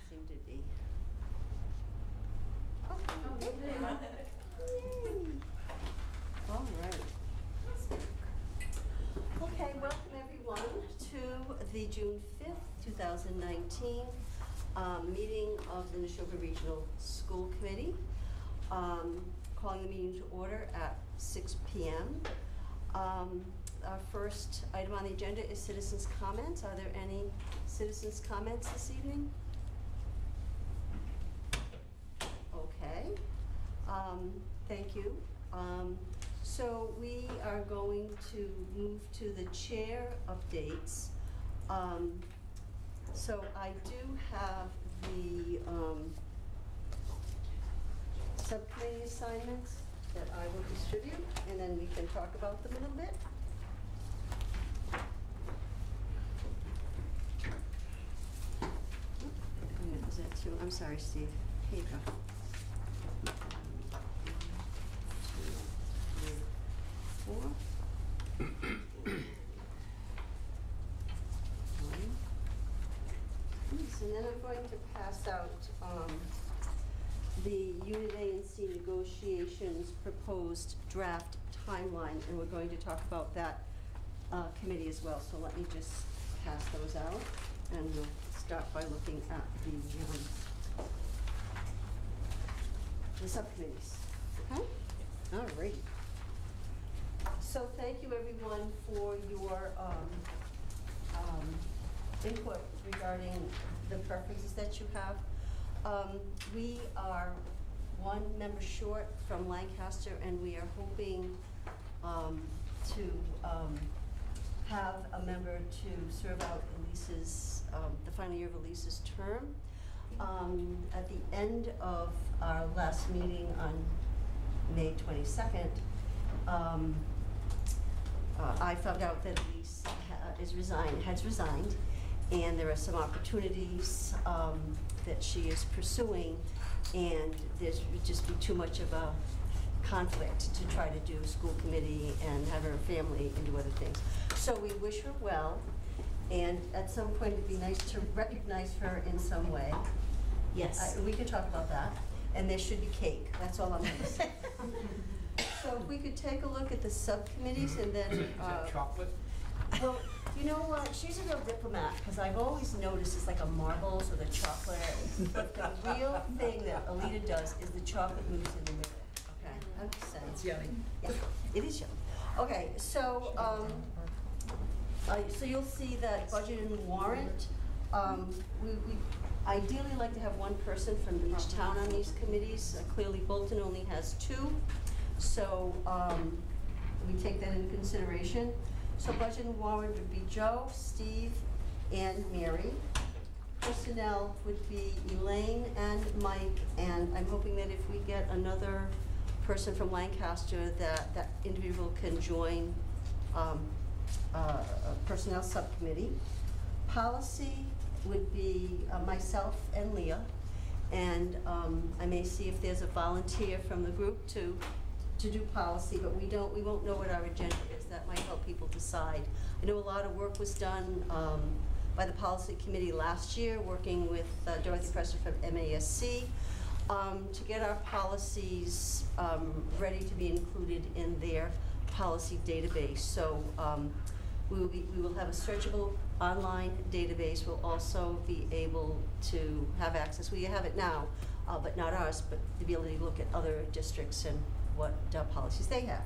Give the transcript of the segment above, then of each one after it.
seem to be. All right. Okay, welcome everyone to the June 5th, 2019 meeting of the Neshoba Regional School Committee. Calling the meeting to order at 6 p.m. Our first item on the agenda is citizens' comments. Are there any citizens' comments this evening? Okay. Thank you. So we are going to move to the chair updates. So I do have the subcommittee assignments that I will distribute, and then we can talk about them a little bit. Is that two? I'm sorry, Steve. Here you go. 1, 2, 3, 4. And then I'm going to pass out the Unit A and C negotiations proposed draft timeline, and we're going to talk about that committee as well. So let me just pass those out, and we'll start by looking at the subcommittees. Okay? All right. So thank you everyone for your input regarding the preferences that you have. We are one member short from Lancaster, and we are hoping to have a member to serve out Elise's, the final year of Elise's term. At the end of our last meeting on May 22nd, I found out that Elise has resigned, and there are some opportunities that she is pursuing, and there would just be too much of a conflict to try to do school committee and have her family and do other things. So we wish her well, and at some point it'd be nice to recognize her in some way. Yes. We could talk about that, and there should be cake. That's all I'm going to say. So if we could take a look at the subcommittees, and then... Is that chocolate? Well, you know what? She's a real diplomat, because I've always noticed it's like a marbles or the chocolate. But the real thing that Alita does is the chocolate mousse in the middle. Okay, I'm just saying. It's yummy. Yeah, it is yummy. Okay, so so you'll see that budget and warrant. We ideally like to have one person from each town on these committees. Clearly, Bolton only has 2, so we take that into consideration. So budget and warrant would be Joe, Steve, and Mary. Personnel would be Elaine and Mike, and I'm hoping that if we get another person from Lancaster, that individual can join a personnel subcommittee. Policy would be myself and Leah, and I may see if there's a volunteer from the group to do policy, but we won't know what our agenda is. That might help people decide. I know a lot of work was done by the policy committee last year, working with Dorothy Presser from MASC to get our policies ready to be included in their policy database. So we will have a searchable online database. We'll also be able to have access. We have it now, but not ours, but the ability to look at other districts and what policies they have.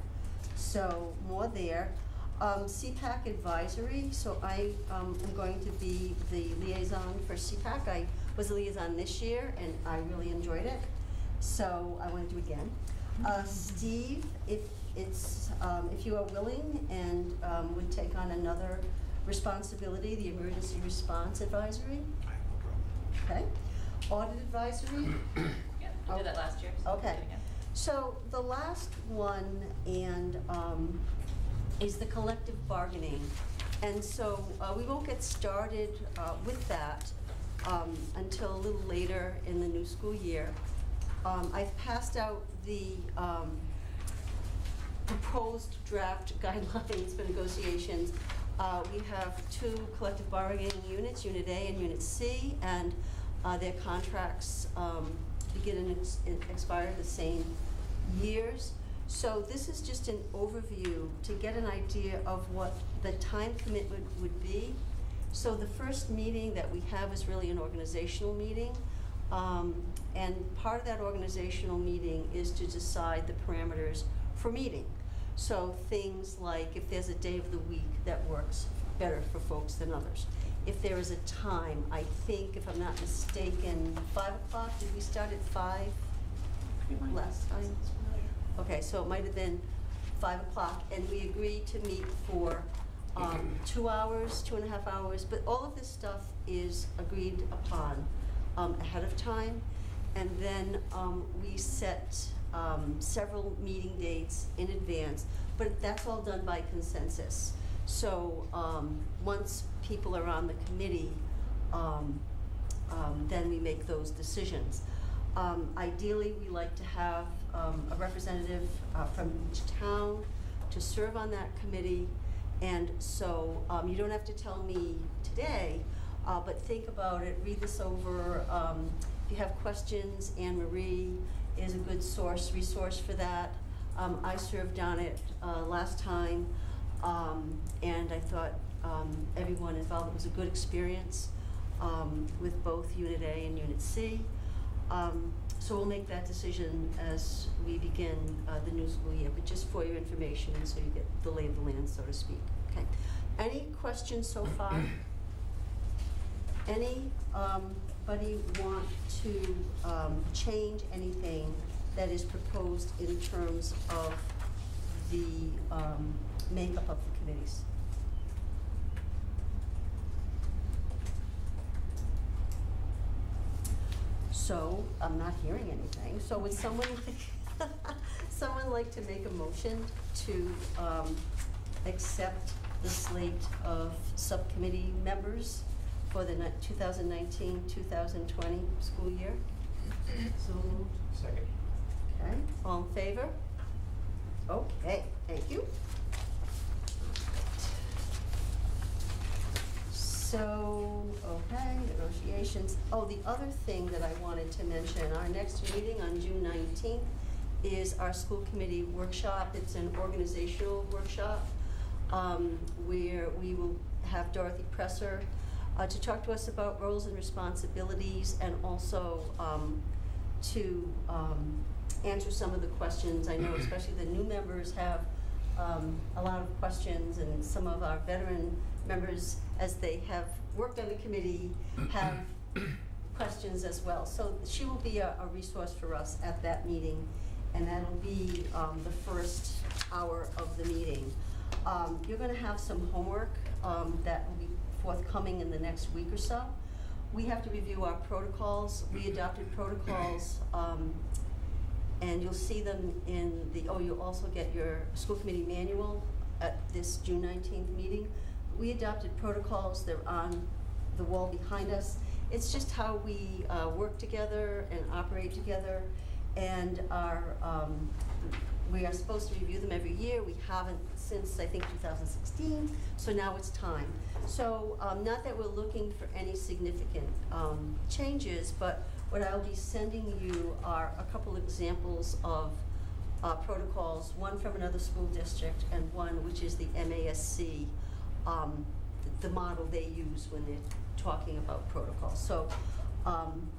So more there. CPAC advisory. So I am going to be the liaison for CPAC. I was a liaison this year, and I really enjoyed it. So I want to do it again. Steve, if you are willing and would take on another responsibility, the emergency response advisory. I have no problem. Okay. Audit advisory. Yeah, we did that last year. So Okay. So the last one is the collective bargaining. And so we won't get started with that until a little later in the new school year. I've passed out the proposed draft guidelines for negotiations. We have 2 collective bargaining units, Unit A and Unit C, and Their contracts begin and expire the same years. So this is just an overview to get an idea of what the time commitment would be. So the first meeting that we have is really an organizational meeting. And part of that organizational meeting is to decide the parameters for meeting. So things like if there's a day of the week that works better for folks than others. If there is a time, I think, if I'm not mistaken, 5 o'clock, did we start at 5 last time? Okay, so it might have been 5 o'clock, and we agreed to meet for 2 hours, 2.5 hours, but all of this stuff is agreed upon ahead of time, and then we set several meeting dates in advance, but that's all done by consensus. So once people are on the committee, then we make those decisions. Ideally, we like to have a representative from each town to serve on that committee. And so you don't have to tell me today, but think about it, read this over. If you have questions, Anne Marie is a good resource for that. I served on it last time, and I thought everyone involved, it was a good experience with both Unit A and Unit C. So we'll make that decision as we begin the new school year, but just for your information, so you get the lay of the land, so to speak. Okay. Any questions so far? Anybody want to change anything that is proposed in terms of the makeup of the committees? So I'm not hearing anything. So would someone like to make a motion to accept the slate of subcommittee members for the 2019-2020 school year? So moved. Second. Okay, all in favor? Okay, thank you. So, okay, negotiations. Oh, the other thing that I wanted to mention, our next meeting on June 19th is our school committee workshop. It's an organizational workshop where we will have Dorothy Presser to talk to us about roles and responsibilities, and also to answer some of the questions. I know especially the new members have a lot of questions, and some of our veteran members, as they have worked on the committee, have questions as well. So she will be a resource for us at that meeting, and that'll be the first hour of the meeting. You're going to have some homework that will be forthcoming in the next week or so. We have to review our protocols. We adopted protocols, and you'll see them in the, you'll also get your school committee manual at this June 19th meeting. We adopted protocols. They're on the wall behind us. It's just how we work together and operate together, and we are supposed to review them every year. We haven't since, I think, 2016, so now it's time. So not that we're looking for any significant changes, but what I'll be sending you are a couple examples of protocols, one from another school district and one which is the MASC, the model they use when they're talking about protocols. So I'm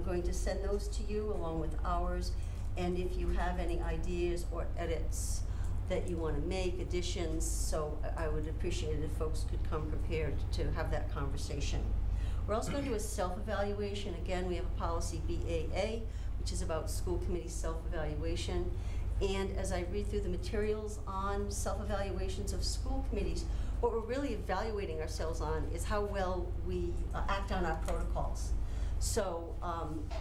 going to send those to you along with ours, and if you have any ideas or edits that you want to make, additions, so I would appreciate it if folks could come prepared to have that conversation. We're also going to do a self-evaluation. Again, we have a policy BAA, which is about school committee self-evaluation. And as I read through the materials on self-evaluations of school committees, what we're really evaluating ourselves on is how well we act on our protocols. So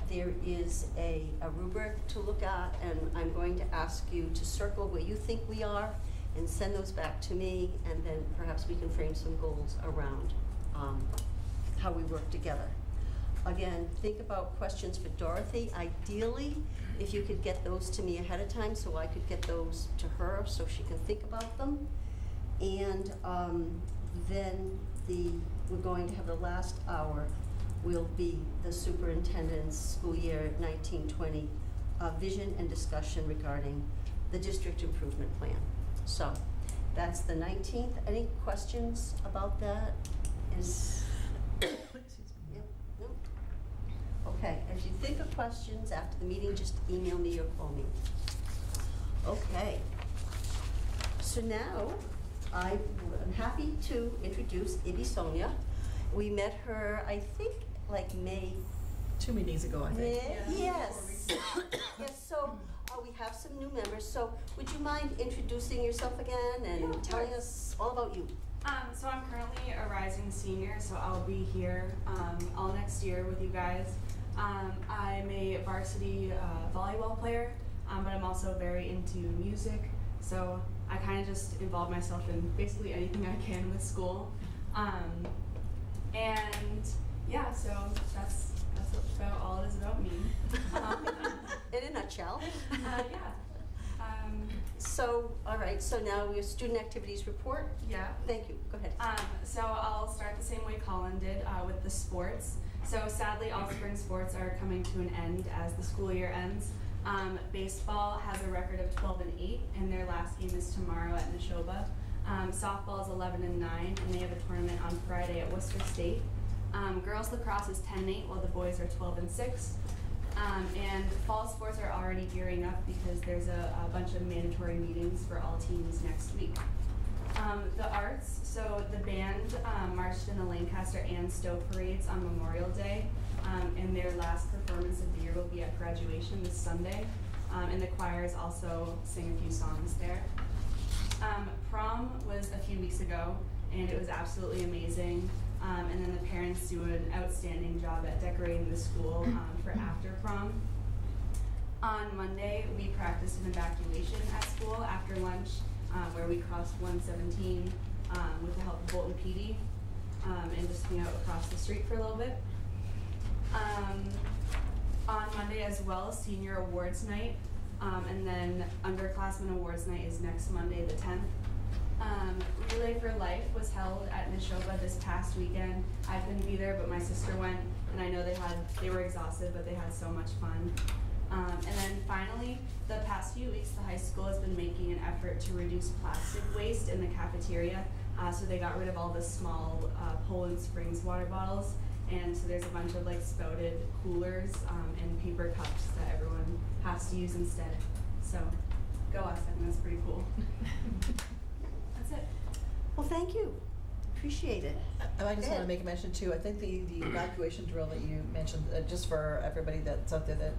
there is a rubric to look at, and I'm going to ask you to circle where you think we are and send those back to me, and then perhaps we can frame some goals around how we work together. Again, think about questions for Dorothy. Ideally, if you could get those to me ahead of time so I could get those to her so she can think about them. And then we're going to have the last hour will be the superintendent's school year 1920 vision and discussion regarding the district improvement plan. So that's the 19th. Any questions about that? Yep, no. Okay, if you think of questions after the meeting, just email me or call me. Okay. So now, I'm happy to introduce Ibby Sonia. We met her, I think, like May. 2 meetings ago, I think. Yes. Yes, so we have some new members. So would you mind introducing yourself again and Yeah, of telling course. us all about you? So I'm currently a rising senior, so I'll be here all next year with you guys. I'm a varsity volleyball player, but I'm also very into music, so I kind of just involve myself in basically anything I can with school. And yeah, so that's about all it is about me. In a nutshell. Yeah. So, all right, so now your student activities report. Yeah. Thank you, go ahead. So I'll start the same way Colin did with the sports. So sadly, all spring sports are coming to an end as the school year ends. Baseball has a record of 12-8, and their last game is tomorrow at Neshoba. Softball is 11-9, and they have a tournament on Friday at Worcester State. Girls lacrosse is 10-8, while the boys are 12-6. And fall sports are already gearing up because there's a bunch of mandatory meetings for all teams next week. The arts, so the band marched in the Lancaster and Stowe parades on Memorial Day, and their last performance of the year will be at graduation this Sunday, and the choirs also sing a few songs there. Prom was a few weeks ago, and it was absolutely amazing. And then the parents do an outstanding job at decorating the school for after prom. On Monday, we practiced an evacuation at school after lunch, where we crossed 117 with the help of Bolton PD, and just hung out across the street for a little bit. On Monday as well, senior awards night, and then underclassmen awards night is next Monday, the 10th. Relay for Life was held at Neshoba this past weekend. I couldn't be there, but my sister went, and I know they were exhausted, but they had so much fun. And then finally, the past few weeks, the high school has been making an effort to reduce plastic waste in the cafeteria. So they got rid of all the small Poland Springs water bottles, and so there's a bunch of like spouted coolers and paper cups that everyone has to use instead. So go us, I think that's pretty cool. That's it. Well, thank you, appreciate it. I just Go want to ahead. make a mention too, I think the evacuation drill that you mentioned, just for everybody that's out there that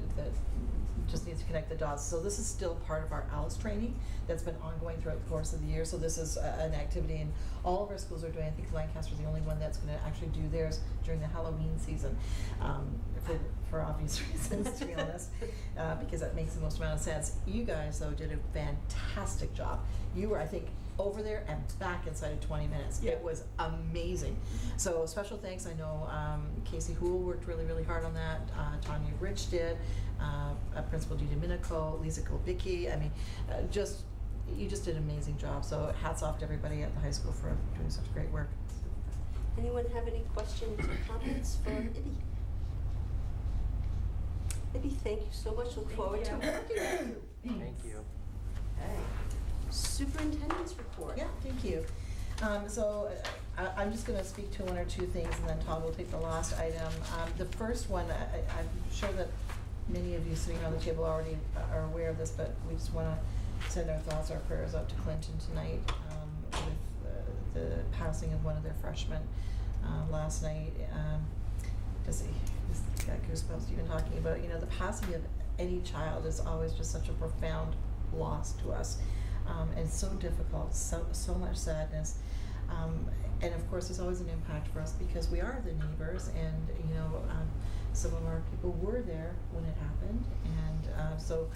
just needs to connect the dots. So this is still part of our ALICE training that's been ongoing throughout the course of the year. So this is an activity, and all of our schools are doing. I think Lancaster's the only one that's going to actually do theirs during the Halloween season, for obvious reasons, to be honest, because that makes the most amount of sense. You guys, though, did a fantastic job. You were, I think, over there and back inside of 20 minutes. Yeah. It was amazing. So special thanks. I know Casey Houle worked really, really hard on that. Tanya Rich did. Principal Dee Domenico, Lisa Kolbicki. I mean, you just did an amazing job. So hats off to everybody at the high school for doing such great work. Anyone have any questions or comments for Ibby? Ibby, thank you so much. Look forward to you. working with you. Thank you. Okay. Superintendent's report. Yeah, thank you. I'm just going to speak to one or two things, and then Todd will take the last item. The first one, I'm sure that many of you sitting around the table already are aware of this, but we just want to send our thoughts, our prayers out to Clinton tonight with the passing of one of their freshmen last night. Just got goosebumps even talking about it. You know, the passing of any child is always just such a profound loss to us. And so difficult, so much sadness. And of course, there's always an impact for us because we are the neighbors, and you know, some of our people were there when it happened, and so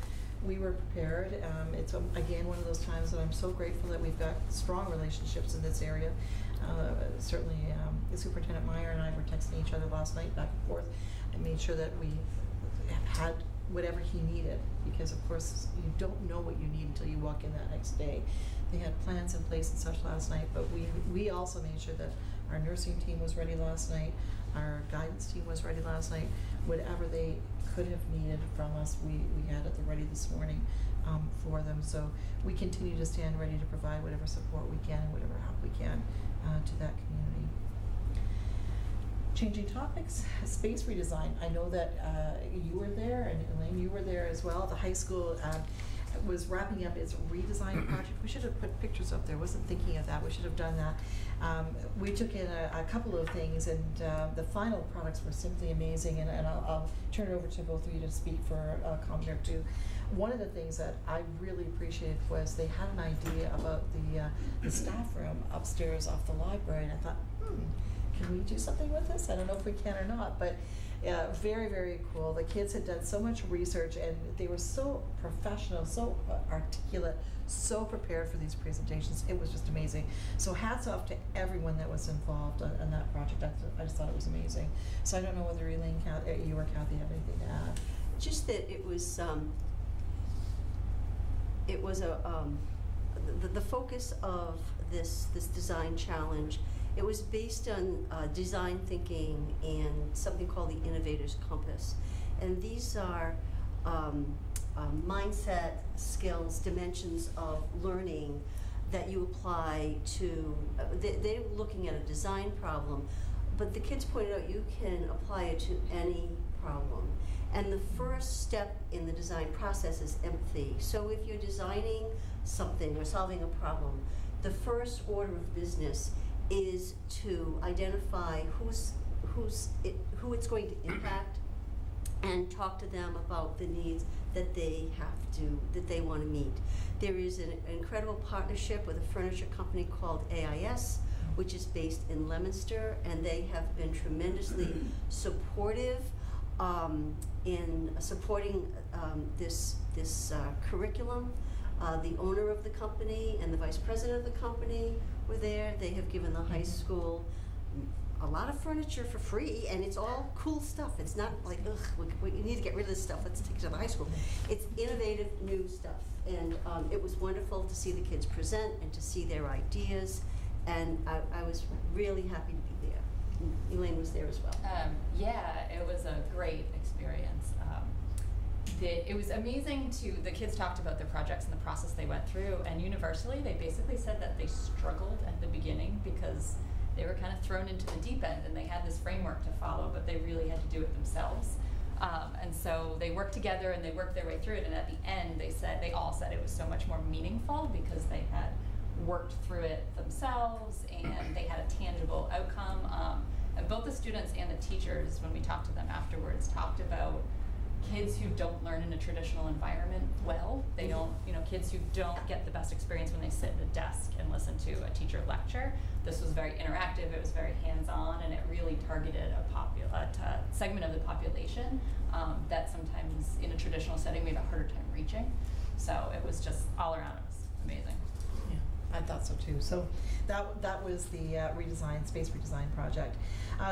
we were prepared. It's again one of those times that I'm so grateful that we've got strong relationships in this area. Certainly, Superintendent Meyer and I were texting each other last night back and forth. I made sure that we had whatever he needed, because of course you don't know what you need until you walk in that next day. They had plans in place and such last night, but we also made sure that Our nursing team was ready last night. Our guidance team was ready last night. Whatever they could have needed from us, we had at the ready this morning for them. So we continue to stand ready to provide whatever support we can and whatever help we can to that community. Changing topics, space redesign. I know that you were there, and Elaine, you were there as well. The high school was wrapping up its redesign project. We should have put pictures up there. Wasn't thinking of that. We should have done that. We took in a couple of things, and the final products were simply amazing. And I'll turn it over to both of you to speak for a comment or two. One of the things that I really appreciated was they had an idea about the staff room upstairs off the library, and I thought, can we do something with this? I don't know if we can or not, but very, very cool. The kids had done so much research, and they were so professional, so articulate, so prepared for these presentations. It was just amazing. So hats off to everyone that was involved in that project. I just thought it was amazing. So I don't know whether Elaine, you or Kathy have anything to add. Just that it was the focus of this design challenge. It was based on design thinking and something called the Innovator's Compass. And these are mindset, skills, dimensions of learning that you apply to, they're looking at a design problem, but the kids pointed out you can apply it to any problem. And the first step in the design process is empathy. So if you're designing something or solving a problem, the first order of business is to identify who it's going to impact and talk to them about the needs that they want to meet. There is an incredible partnership with a furniture company called AIS, which is based in Leominster, and they have been tremendously supportive in supporting this curriculum. The owner of the company and the vice president of the company were there. They have given the high school a lot of furniture for free, and it's all cool stuff. It's not like, ugh, we need to get rid of this stuff, let's take it to the high school. It's innovative, new stuff. And it was wonderful to see the kids present and to see their ideas, and I was really happy to be there. And Elaine was there as well. Yeah, it was a great experience. It was amazing the kids talked about their projects and the process they went through, and universally they basically said that they struggled at the beginning because they were kind of thrown into the deep end and they had this framework to follow, but they really had to do it themselves. And so they worked together and they worked their way through it, and at the end they all said it was so much more meaningful because they had worked through it themselves and they had a tangible outcome. And both the students and the teachers, when we talked to them afterwards, talked about kids who don't learn in a traditional environment well. They don't, kids who don't get the best experience when they sit at a desk and listen to a teacher lecture. This was very interactive, it was very hands-on, and it really targeted a segment of the population that sometimes in a traditional setting we have a harder time reaching. So it was just all around, it was amazing. I thought so too. So that was the space redesign project.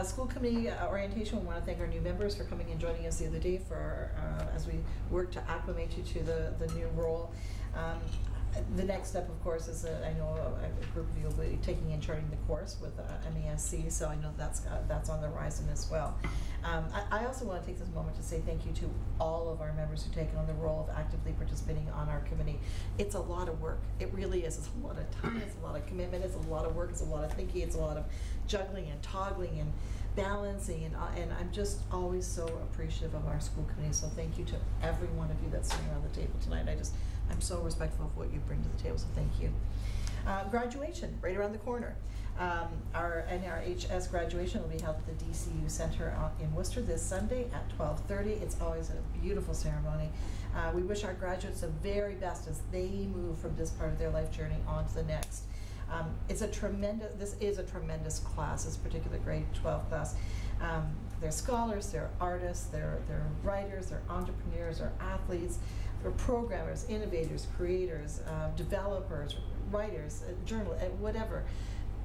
School committee orientation. We want to thank our new members for coming and joining us the other day for as we work to acclimate you to the new role. The next step, of course, is I know a group of you will be taking and charting the course with MESC, so I know that's on the horizon as well. I also want to take this moment to say thank you to all of our members who've taken on the role of actively participating on our committee. It's a lot of work. It really is. It's a lot of time. It's a lot of commitment. It's a lot of work. It's a lot of thinking. It's a lot of juggling and toggling and balancing, and I'm just always so appreciative of our school committee. So thank you to every one of you that's sitting around the table tonight. I'm so respectful of what you bring to the table, so thank you. Graduation, right around the corner. Our NRHS graduation will be held at the DCU Center in Worcester this Sunday at 12:30. It's always a beautiful ceremony. We wish our graduates the very best as they move from this part of their life journey on to the next. This is a tremendous class, this particular grade 12 class. They're scholars, they're artists, they're writers, they're entrepreneurs, they're athletes, they're programmers, innovators, creators, developers, writers, journalists, whatever.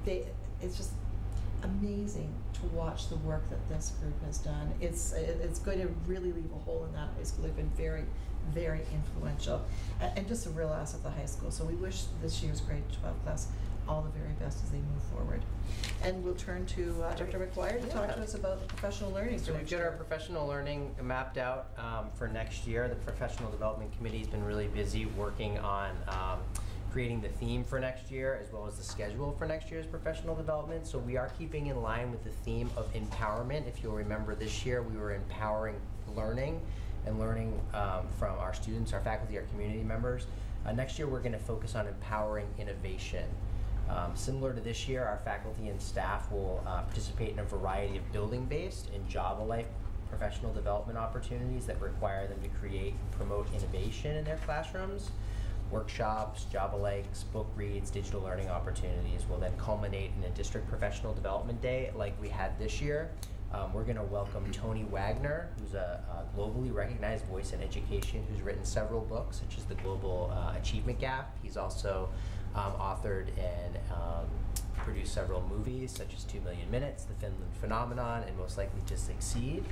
It's just amazing to watch the work that this group has done. It's going to really leave a hole in that high school. They've been very, very influential, and just a real asset at the high school. So we wish this year's grade 12 class all the very best as they move forward. And we'll turn to Dr. McGuire to talk to us about professional learning. So we've got our professional learning mapped out for next year. The Professional Development Committee's been really busy working on creating the theme for next year as well as the schedule for next year's professional development. So we are keeping in line with the theme of empowerment. If you'll remember, this year we were empowering learning and learning from our students, our faculty, our community members. Next year we're going to focus on empowering innovation. Similar to this year, our faculty and staff will participate in a variety of building-based and job-alike professional development opportunities that require them to create and promote innovation in their classrooms. Workshops, job-alikes, book reads, digital learning opportunities will then culminate in a district professional development day like we had this year. We're going to welcome Tony Wagner, who's a globally recognized voice in education, who's written several books, such as The Global Achievement Gap. He's also authored and produced several movies, such as 2 Million Minutes, The Finland Phenomenon, and Most Likely to Succeed.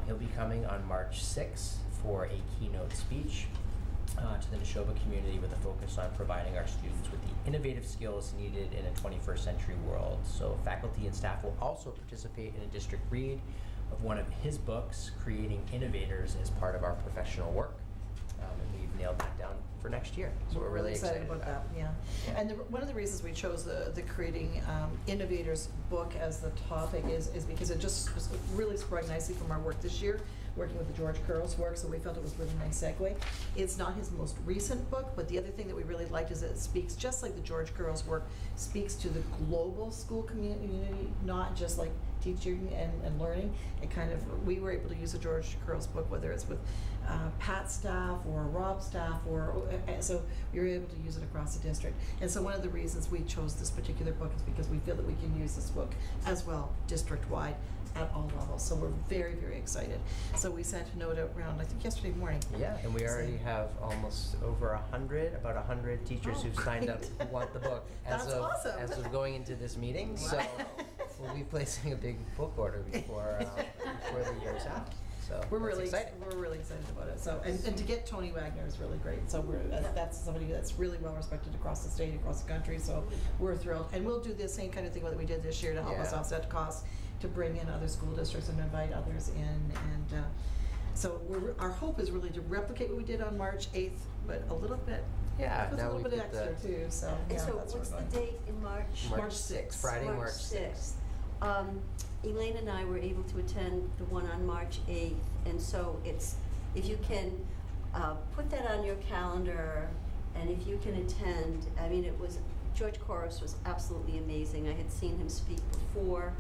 He'll be coming on March 6th for a keynote speech to the Neshoba community with a focus on providing our students with the innovative skills needed in a 21st century world. So faculty and staff will also participate in a district read of one of his books, Creating Innovators, as part of our professional work. And we've nailed that down for next year. So we're really excited about that. Yeah. And one of the reasons we chose the Creating Innovators book as the topic is because it just really sprung nicely from our work this year, working with the George Curls work, so we felt it was a really nice segue. It's not his most recent book, but the other thing that we really liked is it speaks, just like the George Curls work, speaks to the global school community, not just like teaching and learning. It kind of, we were able to use the George Curls book, whether it's with Pat's staff or Rob's staff, so we were able to use it across the district. And so one of the reasons we chose this particular book is because we feel that we can use this book as well, district-wide, at all levels. So we're very, very excited. So we sent a note around, I think yesterday morning. Yeah, and we already have almost over 100, about 100 teachers who've signed up who want the book That's awesome. as of going into this meeting. So we'll be placing a big book order before the year's out. So We're really excited. about it. So and to get Tony Wagner is really great. So that's somebody that's really well respected across the state, across the country. So we're thrilled, and we'll do the same kind of thing that we did this year to help us offset costs, to bring in other school districts and invite others in. And so our hope is really to replicate what we did on March 8th, but a little bit. Yeah, with now a little bit we get extra too. So And yeah, so that's what's where the we're going. date in March? March 6th. Friday, March 6th. Elaine and I were able to attend the one on March 8th, and so it's, if you can put that on your calendar, and if you can attend, I mean, George Koros was absolutely amazing. I had seen him speak before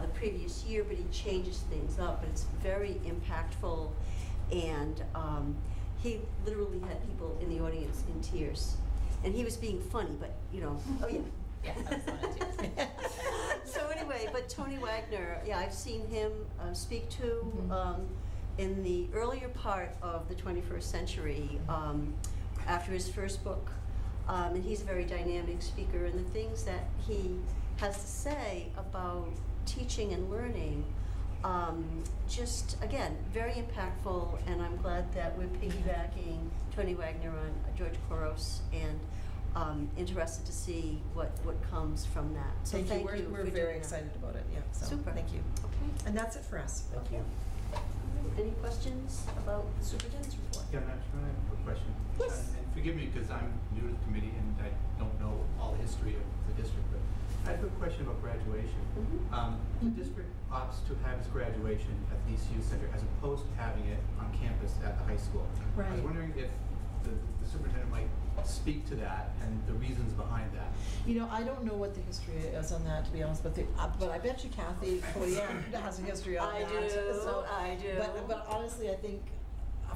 the previous year, but he changes things up, and it's very impactful, and he literally had people in the audience in tears. And he was being funny, but, oh yeah. Yeah, I was on it too. So anyway, but Tony Wagner, yeah, I've seen him speak to in the earlier part of the 21st century after his first book. And he's a very dynamic speaker, and the things that he has to say about teaching and learning, just, again, very impactful, and I'm glad that we're piggybacking Tony Wagner on George Koros, and interested to see what comes from that. So thank you. We're for very doing excited about it. Yeah. So Super. Thank you. Okay. And that's it for us. Thank you. Any questions about the superintendent's report? Yeah, Madam Chairman, I have a question. Yes. And forgive me because I'm new to the committee and I don't know all the history of the district, but I have a question about graduation. The district opts to have its graduation at the ECU Center as opposed to having it on campus at the high school. I was Right. wondering if the superintendent might speak to that and the reasons behind that. I don't know what the history is on that, to be honest, but I bet you Kathy Codian has a history on I that. do, So, I do. But honestly, I think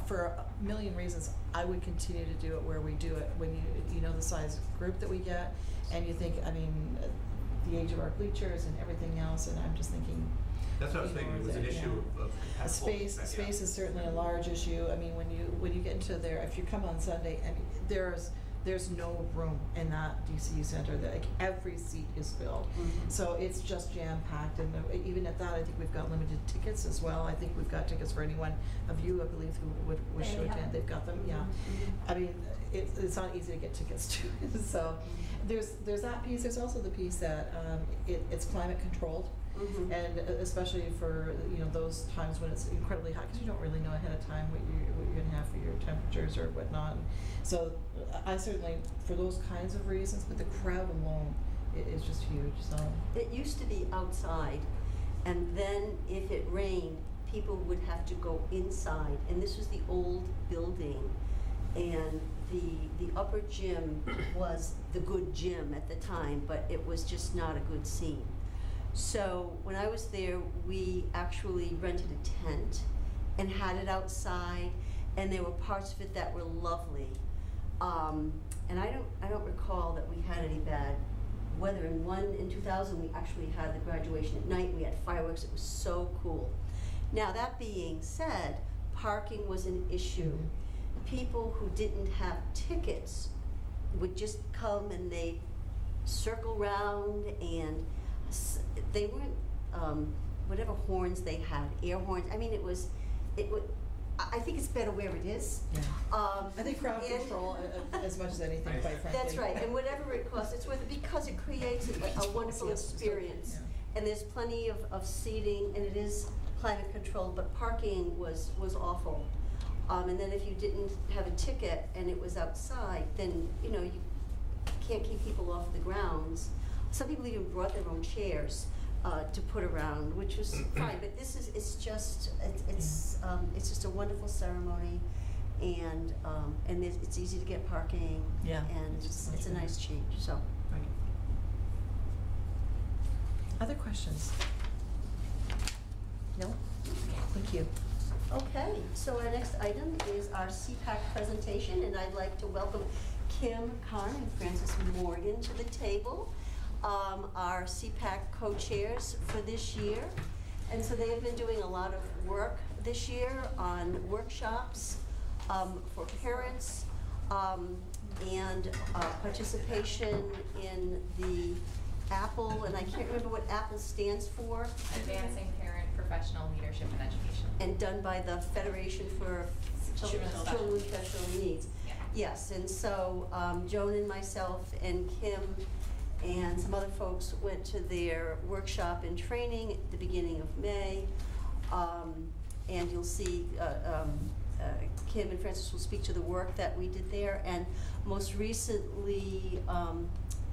for a million reasons, I would continue to do it where we do it. When you know the size group that we get, and you think, I mean, the age of our bleachers and everything else, and I'm just thinking. That's what I was thinking. It was an issue of Space is certainly a large issue. I mean, when you get into there, if you come on Sunday, I mean, there's there's no room in that DCU center. Like every seat is filled. Mhm. So it's just jam-packed, and even at that, I think we've got limited tickets as well. I think we've got tickets for anyone of you, I believe, who would wish to They have. attend. They've got them, yeah. Mhm. I mean, it's not easy to get tickets to, so there's that piece. There's also the piece that it's climate controlled. Mhm. And especially for, you know, those times when it's incredibly hot, because you don't really know ahead of time what you're gonna have for your temperatures or whatnot. So I certainly, for those kinds of reasons, but the crowd alone is just huge, so. It used to be outside, and then if it rained, people would have to go inside, and this was the old building, and the upper gym was the good gym at the time, but it was just not a good scene. So when I was there, we actually rented a tent and had it outside, and there were parts of it that were lovely. And I don't recall that we had any bad weather. In 2000, we actually had the graduation at night. We had fireworks. It was so cool. Now that being said, parking was an issue. People who didn't have tickets would just come and they circle round, and they weren't whatever horns they had, air horns. I mean, it would. I think it's better where it is. Yeah. I think crowd and- control as much as anything, quite frankly. That's right, and whatever it costs, it's worth it because it creates a wonderful Yes, experience. yeah. And there's plenty of seating, and it is climate controlled, but parking was awful. And then if you didn't have a ticket and it was outside, then, you know, you can't keep people off the grounds. Some people even brought their own chairs to put around, which was fine, but it's just a wonderful ceremony, and it's easy to get parking. Yeah. And it's a nice change, so. Right. Other questions? No? Okay, thank you. Okay, so our next item is our CPAC presentation, and I'd like to welcome Kim Karn and Francis Morgan to the table, our CPAC co-chairs for this year. And so they have been doing a lot of work this year on workshops for parents and participation in the APPLE, and I can't remember what APPLE stands for. Advancing Parent Professional Leadership and Education. And done by the Federation for Children with Special Children with Special Needs. Yeah. Yes, and so Joan and myself and Kim and some other folks went to their workshop and training at the beginning of May. And you'll see Kim and Francis will speak to the work that we did there, and most recently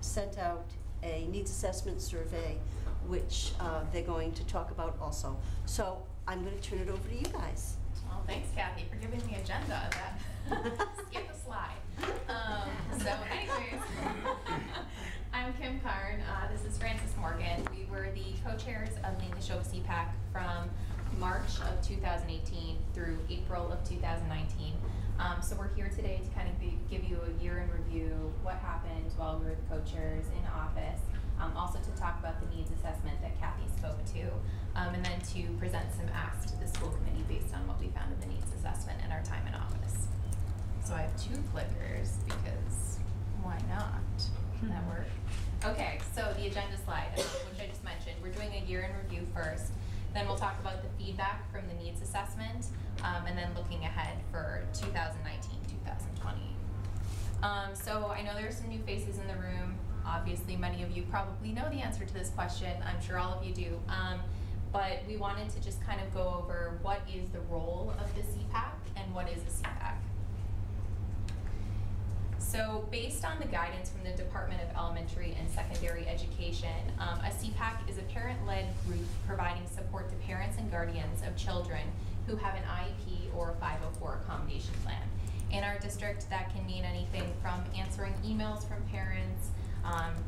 sent out a needs assessment survey, which they're going to talk about also. So I'm going to turn it over to you guys. Well, thanks, Kathy, for giving the agenda. That skip a slide. So, anyways, I'm Kim Karn. This is Francis Morgan. We were the co-chairs of Lead the Show CPAC from March of 2018 through April of 2019. So we're here today to kind of give you a year in review, what happened while we were the co-chairs in office, also to talk about the needs assessment that Kathy spoke to, and then to present some asks to the school committee based on what we found in the needs assessment in our time in office. So I have two clickers because why not? Can that work? Okay, so the agenda slide, which I just mentioned, we're doing a year in review first. Then we'll talk about the feedback from the needs assessment, and then looking ahead for 2019-2020. So I know there's some new faces in the room. Obviously, many of you probably know the answer to this question. I'm sure all of you do. But we wanted to just kind of go over what is the role of the CPAC and what is a CPAC. So based on the guidance from the Department of Elementary and Secondary Education, a CPAC is a parent-led group providing support to parents and guardians of children who have an IEP or a 504 accommodation plan. In our district, that can mean anything from answering emails from parents,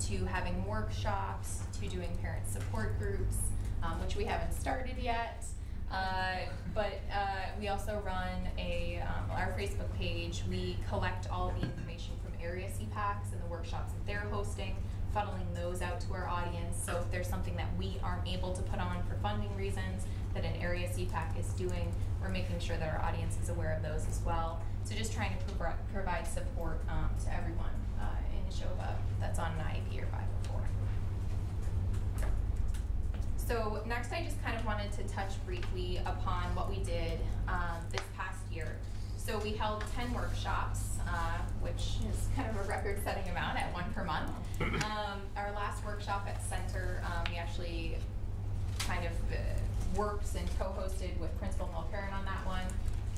to having workshops, to doing parent support groups, which we haven't started yet. But we also run our Facebook page. We collect all of the information from area CPACs and the workshops that they're hosting, funneling those out to our audience. So if there's something that we aren't able to put on for funding reasons that an area CPAC is doing, we're making sure that our audience is aware of those as well. So just trying to provide support to everyone in Neshoba that's on an IEP or 504. So next I just kind of wanted to touch briefly upon what we did this past year. So we held 10 workshops, which is kind of a record-setting amount at 1 per month. Our last workshop at Center, we actually kind of worked and co-hosted with Principal Mulcairn on that one.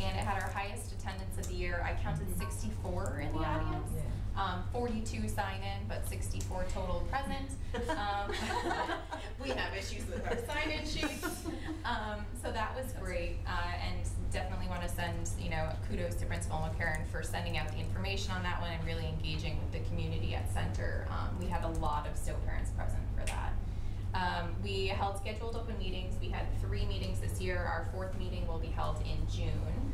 And it had our highest attendance of the year. I counted 64 in the audience. Yeah. 42 sign in, but 64 total present. We have issues with our sign-in sheets. So that was great, and definitely want to send, kudos to Principal McCarran for sending out the information on that one and really engaging with the community at Center. We had a lot of Stowe parents present for that. We held scheduled open meetings. We had 3 meetings this year. Our 4th meeting will be held in June.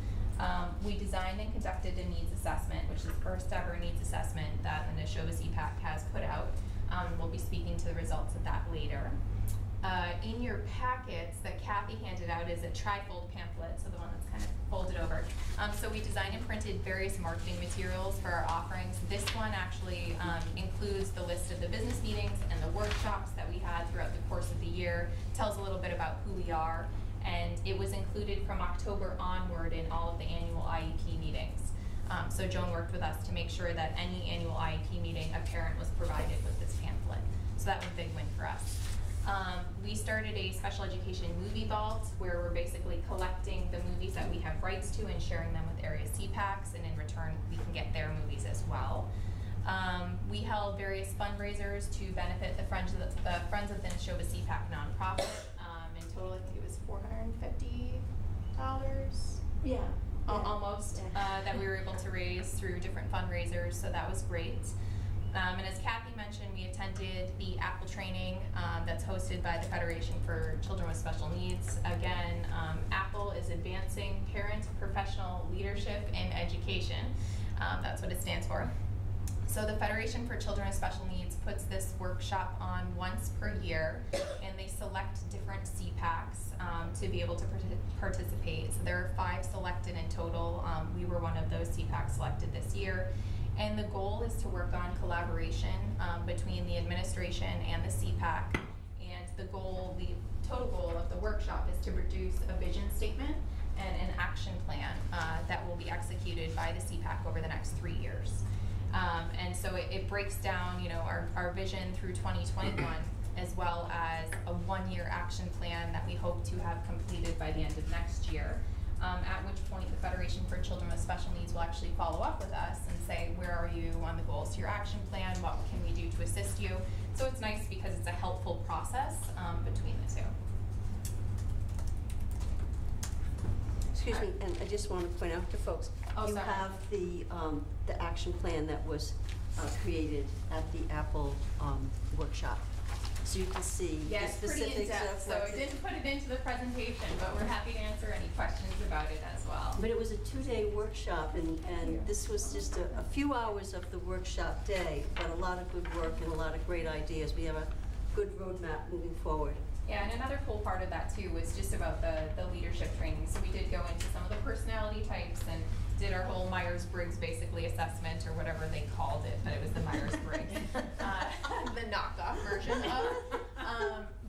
We designed and conducted a needs assessment, which is the first ever needs assessment that the Neshoba CPAC has put out. We'll be speaking to the results of that later. In your packets that Kathy handed out is a trifold pamphlet, so the one that's kind of folded over. So we designed and printed various marketing materials for our offerings. This one actually includes the list of the business meetings and the workshops that we had throughout the course of the year, tells a little bit about who we are, and it was included from October onward in all of the annual IEP meetings. So Joan worked with us to make sure that any annual IEP meeting, a parent was provided with this pamphlet. So that was a big win for us. We started a special education movie vault where we're basically collecting the movies that we have rights to and sharing them with area CPACs, and in return we can get their movies as well. We held various fundraisers to benefit the Friends of the Neshoba CPAC nonprofit. In total, I think it was $450. Yeah. Almost, that we were able to raise through different fundraisers, so that was great. And as Kathy mentioned, we attended the Apple training that's hosted by the Federation for Children with Special Needs. Again, Apple is Advancing Parent Professional Leadership in Education. That's what it stands for. So the Federation for Children with Special Needs puts this workshop on once per year, and they select different CPACs to be able to participate. So there are 5 selected in total. We were one of those CPACs selected this year. And the goal is to work on collaboration between the administration and the CPAC. And the total goal of the workshop is to produce a vision statement and an action plan that will be executed by the CPAC over the next 3 years. And so it breaks down, our vision through 2021, as well as a 1-year action plan that we hope to have completed by the end of next year. At which point the Federation for Children with Special Needs will actually follow up with us and say, where are you on the goals to your action plan? What can we do to assist you? So it's nice because it's a helpful process between the two. Excuse me, and I just want to point out to folks, Oh, you sorry. have the action plan that was created at the Apple workshop. So you can see the Yeah, it's pretty specifics in-depth, of so I didn't put it into the presentation, but we're happy to answer any questions about it as well. But it was a 2-day workshop, and this was just a few hours of the workshop day, but a lot of good work and a lot of great ideas. We have a good roadmap moving forward. Yeah, and another cool part of that too was just about the leadership training. So we did go into some of the personality types and did our whole Myers-Briggs basically assessment, or whatever they called it, but it was the Myers-Briggs, the knockoff version of.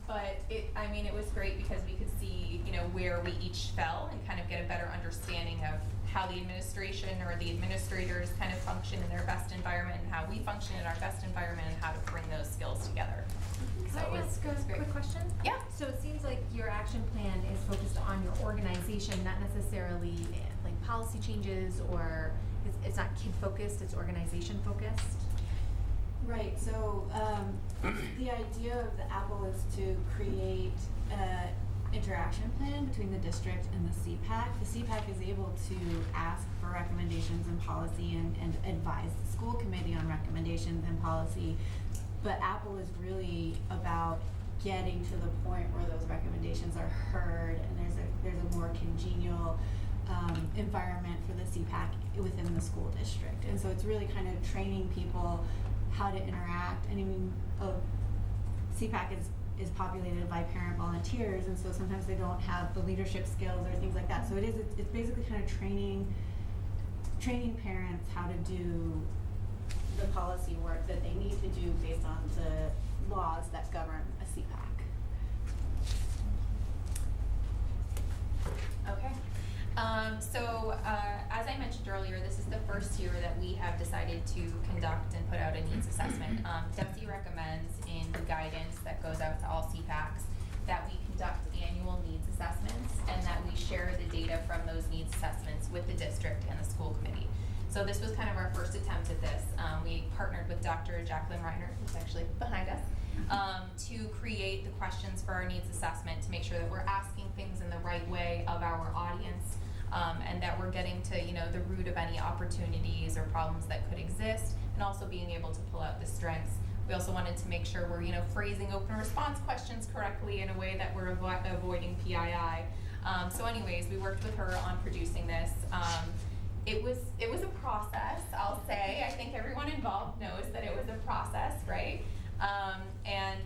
But it was great because we could see, where we each fell and kind of get a better understanding of how the administration or the administrators kind of function in their best environment and how we function in our best environment and how to bring those skills together. Can So I it was ask a great. quick question? Yeah. So it seems like your action plan is focused on your organization, not necessarily like policy changes, or it's not kid focused, it's organization focused. Right, so the idea of the Apple is to create an interaction plan between the district and the CPAC. The CPAC is able to ask for recommendations and policy and advise the school committee on recommendations and policy. But Apple is really about getting to the point where those recommendations are heard and there's a more congenial environment for the CPAC within the school district. And so it's really kind of training people how to interact. And CPAC is populated by parent volunteers, and so sometimes they don't have the leadership skills or things like that. So it's basically kind of training training parents how to do the policy work that they need to do based on the laws that govern a CPAC. Okay. As I mentioned earlier, this is the first year that we have decided to conduct and put out a needs assessment. DESE recommends in the guidance that goes out to all CPACs that we conduct annual needs assessments and that we share the data from those needs assessments with the district and the school committee. So this was kind of our first attempt at this. We partnered with Dr. Jacqueline Reiner, who's actually behind us, to create the questions for our needs assessment to make sure that we're asking things in the right way of our audience, and that we're getting to, the root of any opportunities or problems that could exist, and also being able to pull out the strengths. We also wanted to make sure we're, phrasing open response questions correctly in a way that we're avoiding PII. So anyways, we worked with her on producing this. It was a process, I'll say. I think everyone involved knows that it was a process, right?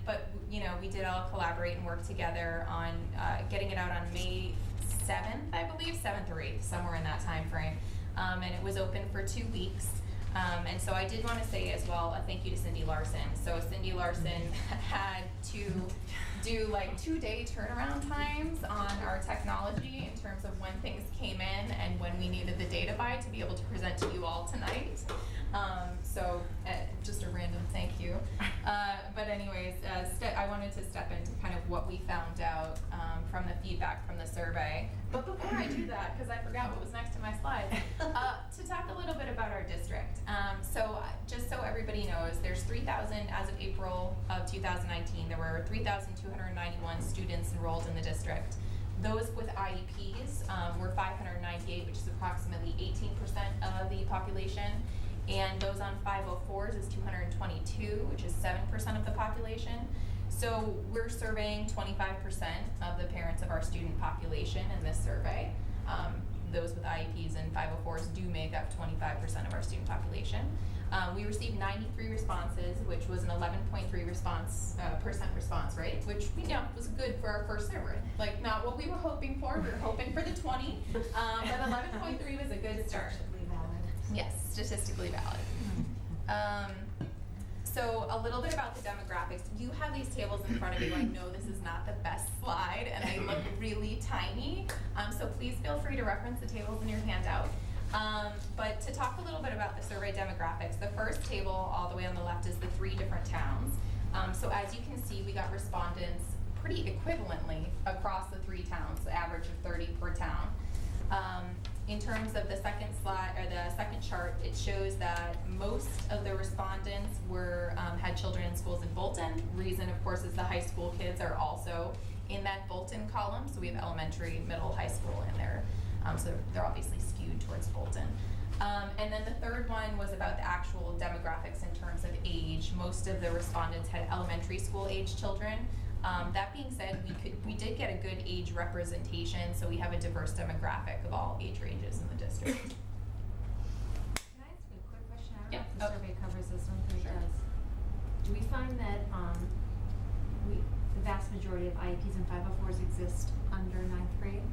But we did all collaborate and work together on getting it out on May 7th, I believe, 7th or 8th, somewhere in that time frame. And it was open for 2 weeks. And so I did want to say as well a thank you to Cindy Larson. So Cindy Larson had to do like 2-day turnaround times on our technology in terms of when things came in and when we needed the data by to be able to present to you all tonight. Just a random thank you. But anyways, I wanted to step into kind of what we found out from the feedback from the survey. But before I do that, because I forgot what was next to my slides, to talk a little bit about our district. Just so everybody knows, there's 3,000, as of April of 2019, there were 3,291 students enrolled in the district. Those with IEPs were 598, which is approximately 18% of the population. And those on 504s is 222, which is 7% of the population. So we're surveying 25% of the parents of our student population in this survey. Those with IEPs and 504s do make up 25% of our student population. We received 93 responses, which was an 11.3% response rate, which was good for our first survey. Like, not what we were hoping for. We were hoping for the 20, but 11.3 was a good start. Statistically valid. Yes, statistically valid. So a little bit about the demographics. You have these tables in front of you. I know this is not the best slide, and they look really tiny. So please feel free to reference the tables in your handout. But to talk a little bit about the survey demographics, the first table all the way on the left is the 3 different towns. So as you can see, we got respondents pretty equivalently across the 3 towns, the average of 30 per town. In terms of the second slide, or the second chart, it shows that most of the respondents had children in schools in Bolton. Reason, of course, is the high school kids are also in that Bolton column. So we have elementary, middle, high school in there. So they're obviously skewed towards Bolton. And then the third one was about the actual demographics in terms of age. Most of the respondents had elementary school age children. That being said, we did get a good age representation, so we have a diverse demographic of all age ranges in the district. Can I ask you a quick question? I don't know Yep. if the survey covers this one, but it Sure. does. Do we find that the vast majority of IEPs and 504s exist under 9th grade?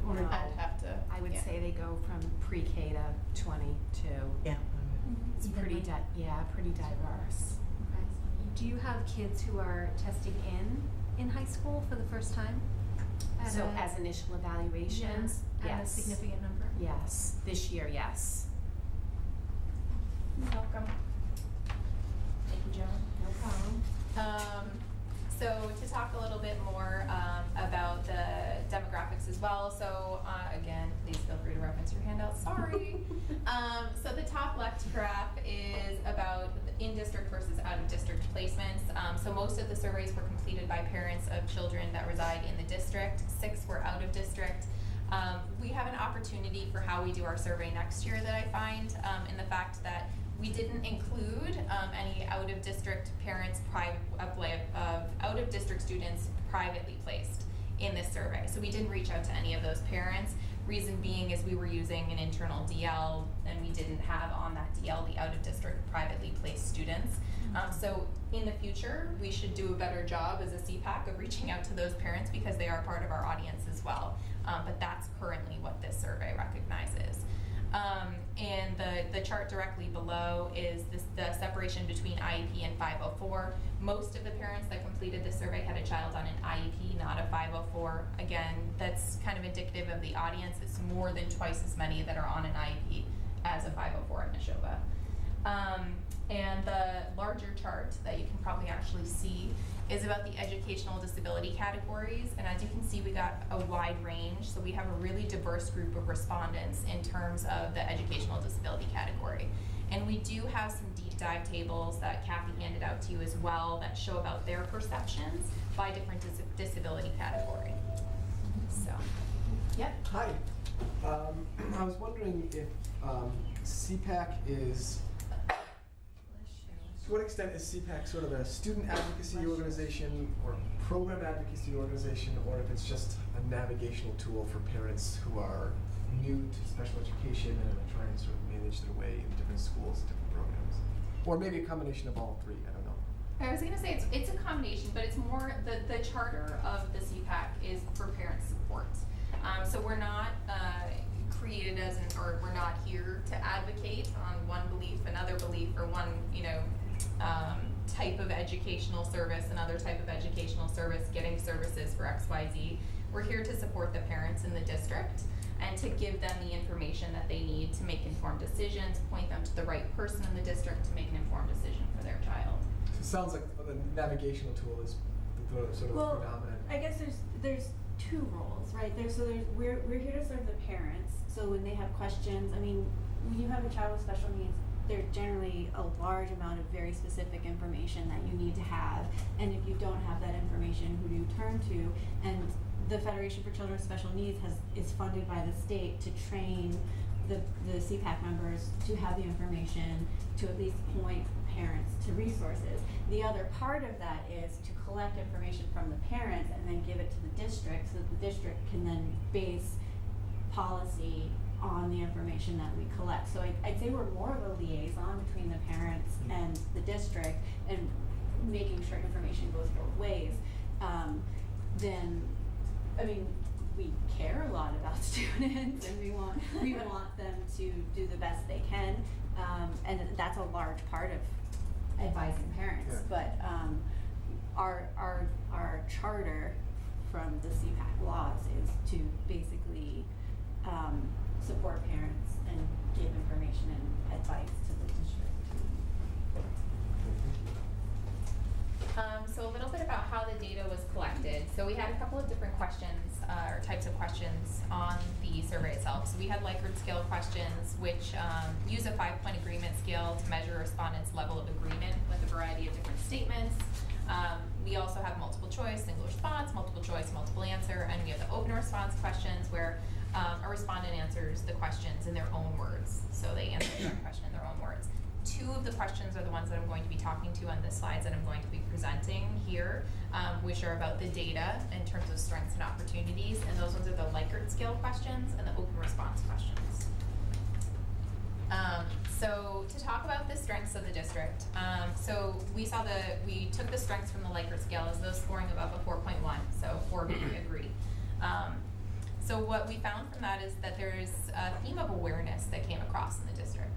Or No. I'd have to. I would yeah. say they go from pre-K to 22. Yeah. It's Evenly? pretty diverse. Okay. Do you have kids who are testing in high school for the first time? So as initial evaluations, At a yes. significant number? Yes, this year, yes. You're welcome. Thank you, Joan. No problem. So to talk a little bit more about the demographics as well. So again, please feel free to reference your handout. Sorry. So the top left graph is about in-district versus out-of-district placements. So most of the surveys were completed by parents of children that reside in the district. 6 were out of district. We have an opportunity for how we do our survey next year that I find in the fact that we didn't include any out-of-district parents of out-of-district students privately placed in this survey. So we didn't reach out to any of those parents. Reason being is we were using an internal DL and we didn't have on that DL the out-of-district privately placed students. So in the future, we should do a better job as a CPAC of reaching out to those parents because they are part of our audience as well. But that's currently what this survey recognizes. And the chart directly below is the separation between IEP and 504. Most of the parents that completed this survey had a child on an IEP, not a 504. Again, that's kind of indicative of the audience. It's more than twice as many that are on an IEP as a 504 in Neshoba. And the larger chart that you can probably actually see is about the educational disability categories. And as you can see, we got a wide range. So we have a really diverse group of respondents in terms of the educational disability category. And we do have some deep dive tables that Kathy handed out to you as well that show about their perceptions by different disability category. So, yep. Hi. I was wondering if CPAC is, to what extent is CPAC sort of a student advocacy organization or program advocacy organization, or if it's just a navigational tool for parents who are new to special education and are trying to sort of manage their way in different schools, different programs? Or maybe a combination of all three, I don't know. I was going to say it's a combination, but it's more, the charter of the CPAC is for parent support. So we're not created as or we're not here to advocate on one belief, another belief, or one, type of educational service, another type of educational service, getting services for XYZ. We're here to support the parents in the district and to give them the information that they need to make informed decisions, point them to the right person in the district to make an informed decision for their child. So it sounds like the navigational tool is the sort of predominant. I guess there's two roles, right? We're here to serve the parents. So when they have questions, when you have a child with special needs, there's generally a large amount of very specific information that you need to have. And if you don't have that information, who do you turn to? And the Federation for Children with Special Needs is funded by the state to train the CPAC members to have the information to at least point parents to resources. The other part of that is to collect information from the parents and then give it to the district so that the district can then base policy on the information that we collect. So I'd say we're more of a liaison between the parents and the district and making sure information goes both ways. We care a lot about students and we want them to do the best they can, and that's a large part of advising parents. Yeah. But our charter from the CPAC laws is to basically support parents and give information and advice to the district. So a little bit about how the data was collected. So we had a couple of different questions, or types of questions on the survey itself. So we had Likert scale questions, which use a 5-point agreement scale to measure respondents' level of agreement with a variety of different statements. We also have multiple choice, single response, multiple choice, multiple answer, and we have the open response questions where a respondent answers the questions in their own words. So they answer the question in their own words. 2 of the questions are the ones that I'm going to be talking to on the slides that I'm going to be presenting here, which are about the data in terms of strengths and opportunities, and those ones are the Likert scale questions and the open response questions. So to talk about the strengths of the district, so we took the strengths from the Likert scale as those scoring above a 4.1, so 4 being agree. So what we found from that is that there's a theme of awareness that came across in the district.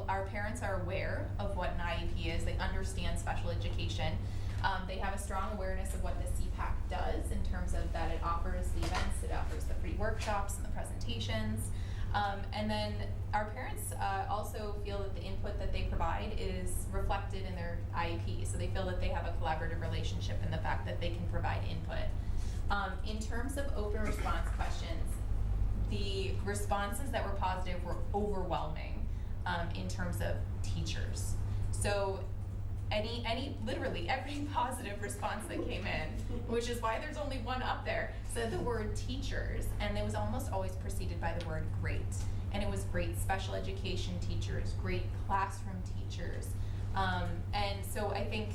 Our parents are aware of what an IEP is. They understand special education. They have a strong awareness of what the CPAC does in terms of that it offers the events, it offers the free workshops and the presentations. And then our parents also feel that the input that they provide is reflected in their IEP. So they feel that they have a collaborative relationship in the fact that they can provide input. In terms of open response questions, the responses that were positive were overwhelming in terms of teachers. So literally every positive response that came in, which is why there's only one up there, said the word teachers, and it was almost always preceded by the word great. And it was great special education teachers, great classroom teachers. And so I think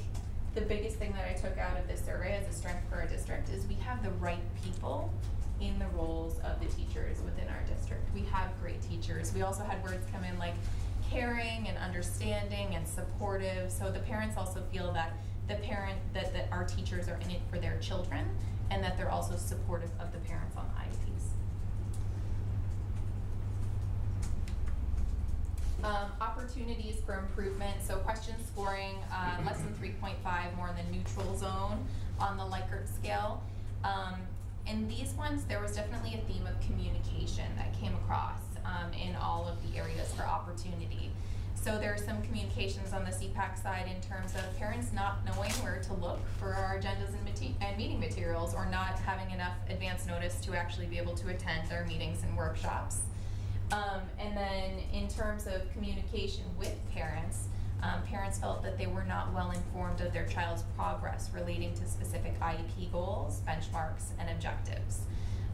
the biggest thing that I took out of this survey as a strength for our district is we have the right people in the roles of the teachers within our district. We have great teachers. We also had words come in like caring and understanding and supportive. So the parents also feel that that our teachers are in it for their children and that they're also supportive of the parents on IEPs. Opportunities for improvement, so question scoring, less than 3.5, more in the neutral zone on the Likert scale. In these ones, there was definitely a theme of communication that came across in all of the areas for opportunity. So there are some communications on the CPAC side in terms of parents not knowing where to look for our agendas and meeting materials, or not having enough advance notice to actually be able to attend our meetings and workshops. And then in terms of communication with parents, parents felt that they were not well informed of their child's progress relating to specific IEP goals, benchmarks, and objectives.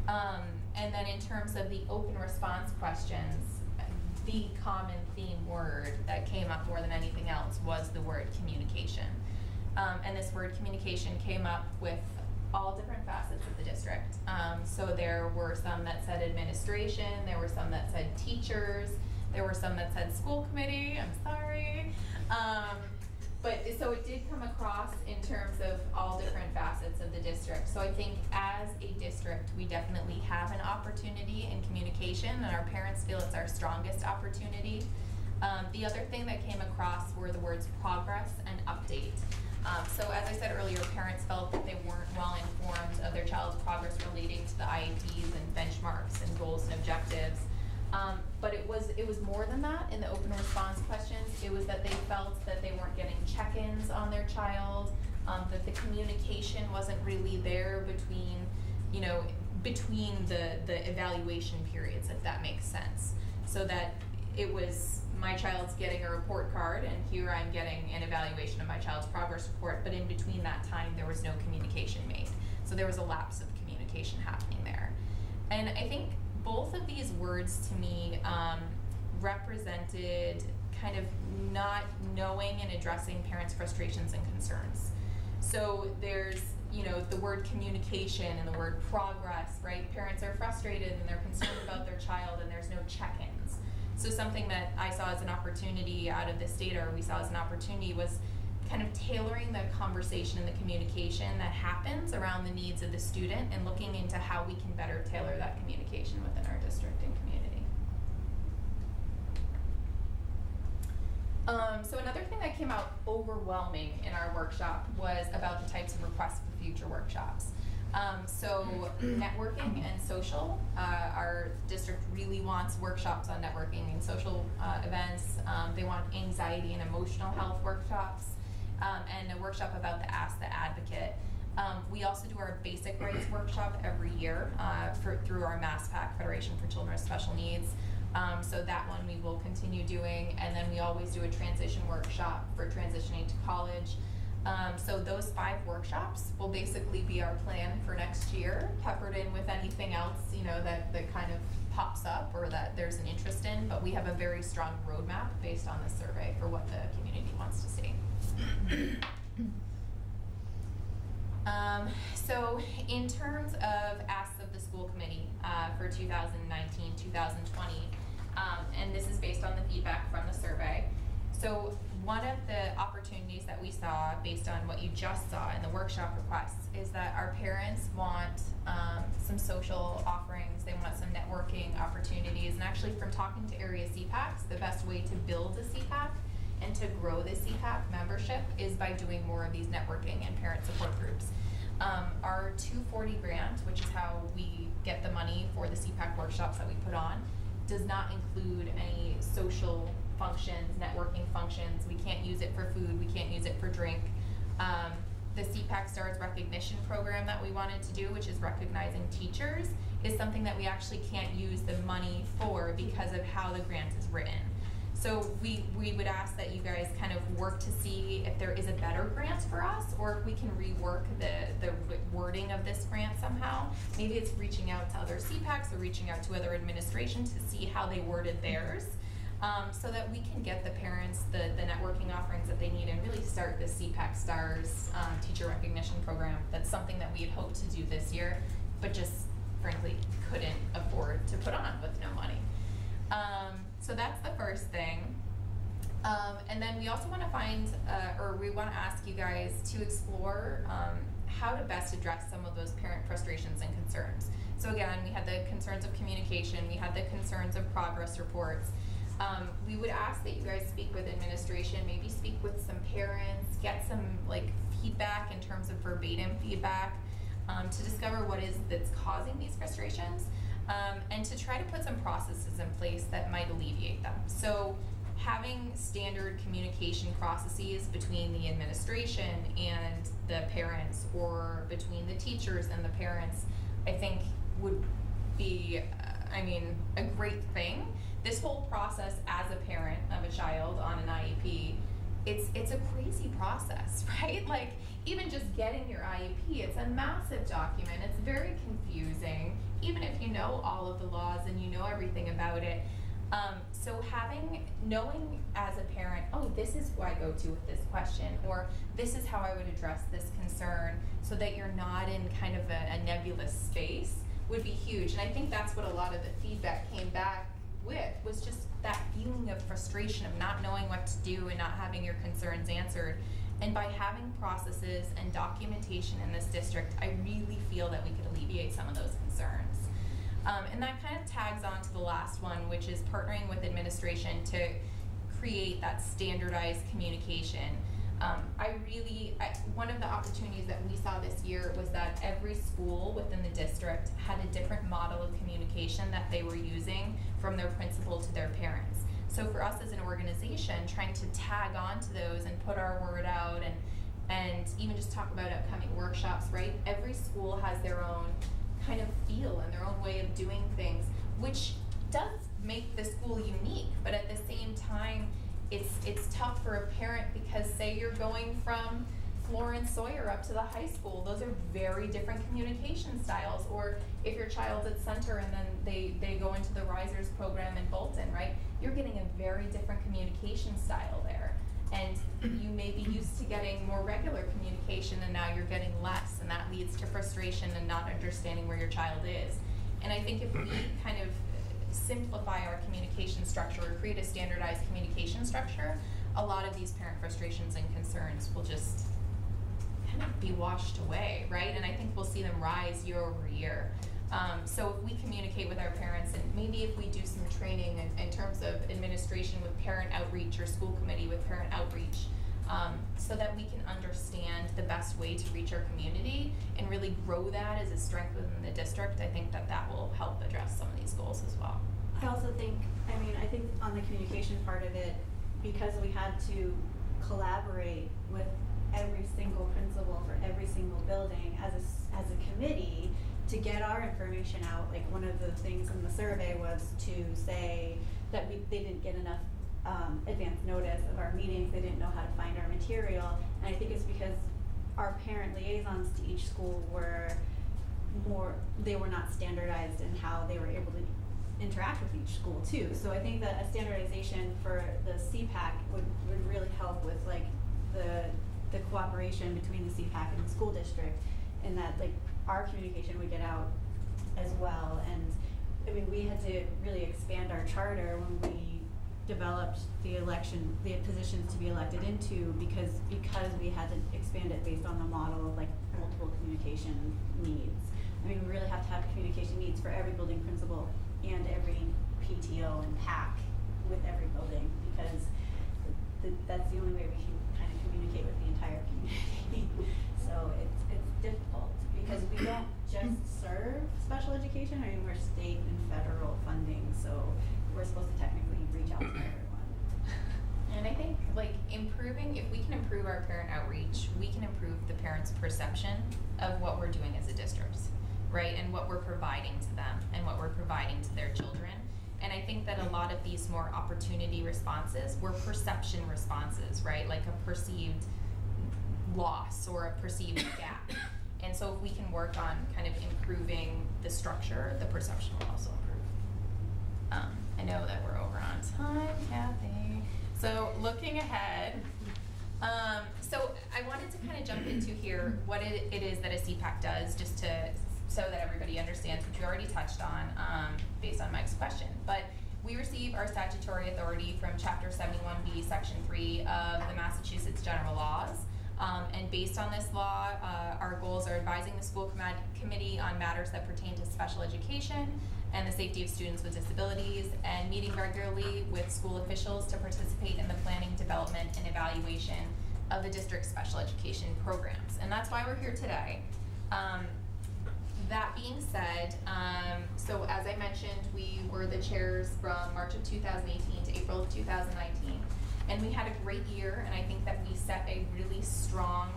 And then in terms of the open response questions, the common theme word that came up more than anything else was the word communication. And this word communication came up with all different facets of the district. So there were some that said administration, there were some that said teachers, there were some that said school committee, I'm sorry. But so it did come across in terms of all different facets of the district. So I think as a district, we definitely have an opportunity in communication, and our parents feel it's our strongest opportunity. The other thing that came across were the words progress and update. So as I said earlier, parents felt that they weren't well informed of their child's progress relating to the IEPs and benchmarks and goals and objectives. But it was more than that in the open response questions. It was that they felt that they weren't getting check-ins on their child, that the communication wasn't really there between the evaluation periods, if that makes sense. So that it was, my child's getting a report card, and here I'm getting an evaluation of my child's progress report, but in between that time, there was no communication made. So there was a lapse of communication happening there. And I think both of these words to me represented kind of not knowing and addressing parents' frustrations and concerns. So there's, the word communication and the word progress, right? Parents are frustrated and they're concerned about their child, and there's no check-ins. So something that I saw as an opportunity out of this data, or we saw as an opportunity, was kind of tailoring the conversation and the communication that happens around the needs of the student, and looking into how we can better tailor that communication within our district and community. So another thing that came out overwhelming in our workshop was about the types of requests for future workshops. So networking and social, our district really wants workshops on networking and social events. They want anxiety and emotional health workshops, and a workshop about the Ask the Advocate. We also do our basic rights workshop every year through our CPAC Federation for Children with Special Needs. So that one we will continue doing, and then we always do a transition workshop for transitioning to college. So those 5 workshops will basically be our plan for next year, peppered in with anything else, that kind of pops up or that there's an interest in, but we have a very strong roadmap based on the survey for what the community wants to see. So in terms of asks of the school committee for 2019-2020, and this is based on the feedback from the survey. So one of the opportunities that we saw based on what you just saw in the workshop requests is that our parents want some social offerings, they want some networking opportunities, and actually from talking to area CPACs, the best way to build a CPAC and to grow the CPAC membership is by doing more of these networking and parent support groups. Our 240 grant, which is how we get the money for the CPAC workshops that we put on, does not include any social functions, networking functions. We can't use it for food, we can't use it for drink. The CPAC Stars recognition program that we wanted to do, which is recognizing teachers, is something that we actually can't use the money for because of how the grant is written. So we would ask that you guys kind of work to see if there is a better grant for us, or if we can rework the wording of this grant somehow. Maybe it's reaching out to other CPACs or reaching out to other administrations to see how they worded theirs, so that we can get the parents the networking offerings that they need and really start the CPAC Stars teacher recognition program. That's something that we had hoped to do this year, but just frankly couldn't afford to put on with no money. So that's the first thing. And then we also want to find, or we want to ask you guys to explore how to best address some of those parent frustrations and concerns. So again, we had the concerns of communication, we had the concerns of progress reports. We would ask that you guys speak with administration, maybe speak with some parents, get some like feedback in terms of verbatim feedback, to discover what is that's causing these frustrations, and to try to put some processes in place that might alleviate them. So having standard communication processes between the administration and the parents, or between the teachers and the parents, I think would be, a great thing. This whole process as a parent of a child on an IEP, it's a crazy process, right? Like, even just getting your IEP, it's a massive document. It's very confusing, even if you know all of the laws and you know everything about it. So knowing as a parent, oh, this is who I go to with this question, or this is how I would address this concern, so that you're not in kind of a nebulous space, would be huge. And I think that's what a lot of the feedback came back with, was just that feeling of frustration of not knowing what to do and not having your concerns answered. And by having processes and documentation in this district, I really feel that we could alleviate some of those concerns. And that kind of tags on to the last one, which is partnering with administration to create that standardized communication. One of the opportunities that we saw this year was that every school within the district had a different model of communication that they were using, from their principal to their parents. So for us as an organization, trying to tag on to those and put our word out, and even just talk about upcoming workshops, right? Every school has their own kind of feel and their own way of doing things, which does make the school unique, but at the same time, it's tough for a parent, because say you're going from Florence Sawyer up to the high school, those are very different communication styles. Or if your child's at Center and then they go into the Risers program in Bolton, right? You're getting a very different communication style there. And you may be used to getting more regular communication, and now you're getting less, and that leads to frustration and not understanding where your child is. And I think if we kind of simplify our communication structure, or create a standardized communication structure, a lot of these parent frustrations and concerns will just kind of be washed away, right? And I think we'll see them rise year over year. So if we communicate with our parents, and maybe if we do some training in terms of administration with parent outreach, or school committee with parent outreach, so that we can understand the best way to reach our community and really grow that as a strength within the district, I think that will help address some of these goals as well. I also think, I think on the communication part of it, because we had to collaborate with every single principal for every single building as a committee to get our information out. Like, one of the things in the survey was to say that they didn't get enough advance notice of our meetings, they didn't know how to find our material, and I think it's because our parent liaisons to each school were not standardized in how they were able to interact with each school too. So I think that a standardization for the CPAC would really help with like the cooperation between the CPAC and the school district, and that like our communication would get out as well. And I mean, we had to really expand our charter when we developed the positions to be elected into, because we had to expand it based on the model of like multiple communication needs. I mean, we really have to have communication needs for every building principal and every PTO and PAC with every building, because that's the only way we can kind of communicate with the entire community. So it's difficult, because we don't just serve special education. I mean, we're state and federal funding, so we're supposed to technically reach out to everyone. And I think if we can improve our parent outreach, we can improve the parents' perception of what we're doing as a district, right? And what we're providing to them and what we're providing to their children. And I think that a lot of these more opportunity responses were perception responses, right? Like a perceived loss or a perceived gap. And so if we can work on kind of improving the structure, the perception will also improve. I know that we're over on time, Kathy. So looking ahead, so I wanted to kind of jump into here what it is that a CPAC does, just so that everybody understands, which we already touched on based on Mike's question. But we receive our statutory authority from Chapter 71B, Section 3 of the Massachusetts General Laws. And based on this law, our goals are advising the school committee on matters that pertain to special education and the safety of students with disabilities, and meeting regularly with school officials to participate in the planning, development, and evaluation of the district's special education programs. And that's why we're here today. That being said, so as I mentioned, we were the chairs from March of 2018 to April of 2019, and we had a great year, and I think that we set a really strong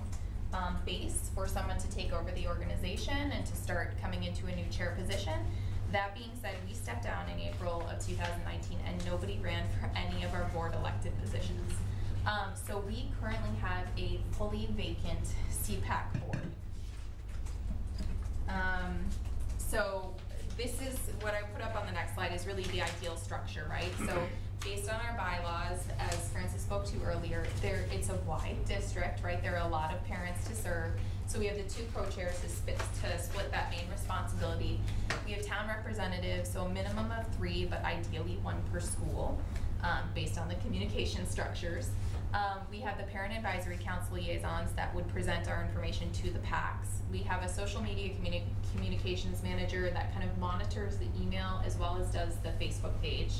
base for someone to take over the organization and to start coming into a new chair position. That being said, we stepped down in April of 2019, and nobody ran for any of our board elected positions. So we currently have a fully vacant CPAC board. So this is what I put up on the next slide is really the ideal structure, right? So based on our bylaws, as Francis spoke to earlier, it's a wide district, right? There are a lot of parents to serve. So we have the 2 co-chairs to split that main responsibility. We have town representatives, so a minimum of 3, but ideally 1 per school, based on the communication structures. We have the Parent Advisory Council liaisons that would present our information to the PACs. We have a social media communications manager that kind of monitors the email as well as does the Facebook page.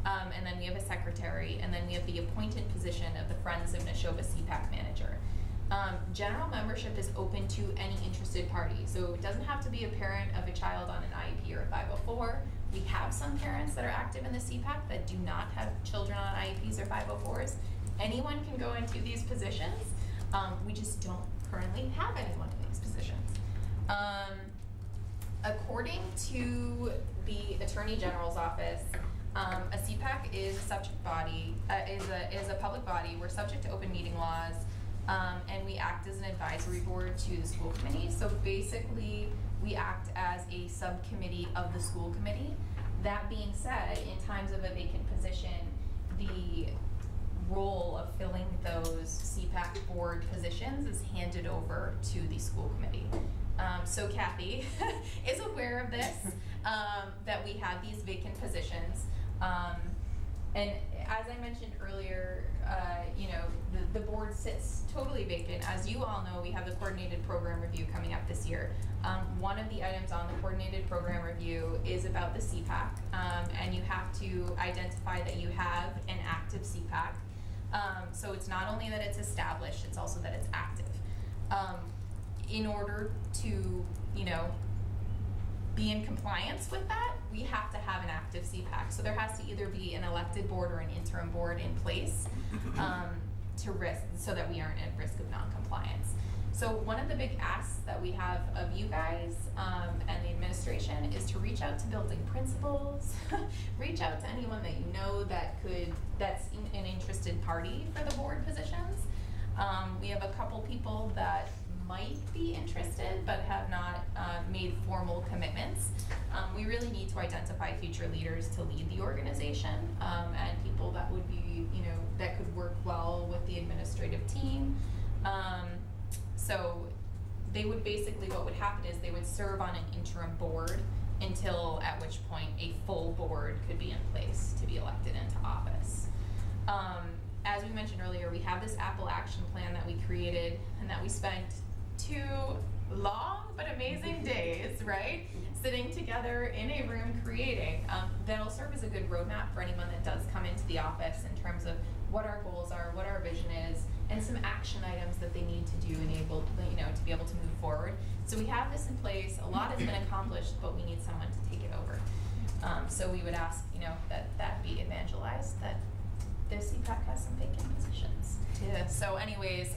And then we have a secretary, and then we have the appointed position of the Friends of Neshoba CPAC manager. General membership is open to any interested party, so it doesn't have to be a parent of a child on an IEP or a 504. We have some parents that are active in the CPAC that do not have children on IEPs or 504s. Anyone can go into these positions. We just don't currently have anyone in these positions. According to the Attorney General's office, a CPAC is a subject body, is a public body. We're subject to open meeting laws, and we act as an advisory board to the school committee. So basically, we act as a subcommittee of the school committee. That being said, in times of a vacant position, the role of filling those CPAC board positions is handed over to the school committee. So Kathy is aware of this, that we have these vacant positions. And as I mentioned earlier, the board sits totally vacant. As you all know, we have the coordinated program review coming up this year. One of the items on the coordinated program review is about the CPAC, and you have to identify that you have an active CPAC. So it's not only that it's established, it's also that it's active. In order to, be in compliance with that, we have to have an active CPAC. So there has to either be an elected board or an interim board in place so that we aren't at risk of non-compliance. So one of the big asks that we have of you guys and the administration is to reach out to building principals, reach out to anyone that you know that's an interested party for the board positions. We have a couple people that might be interested but have not made formal commitments. We really need to identify future leaders to lead the organization and people that would be, that could work well with the administrative team. So they would basically, what would happen is they would serve on an interim board until at which point a full board could be in place to be elected into office. As we mentioned earlier, we have this Apple Action Plan that we created and that we spent 2 long but amazing days, right? Sitting together in a room creating. That'll serve as a good roadmap for anyone that does come into the office in terms of what our goals are, what our vision is, and some action items that they need to do to be able to move forward. So we have this in place. A lot has been accomplished, but we need someone to take it over. So we would ask, that be evangelized, that the CPAC has some vacant positions. So anyways,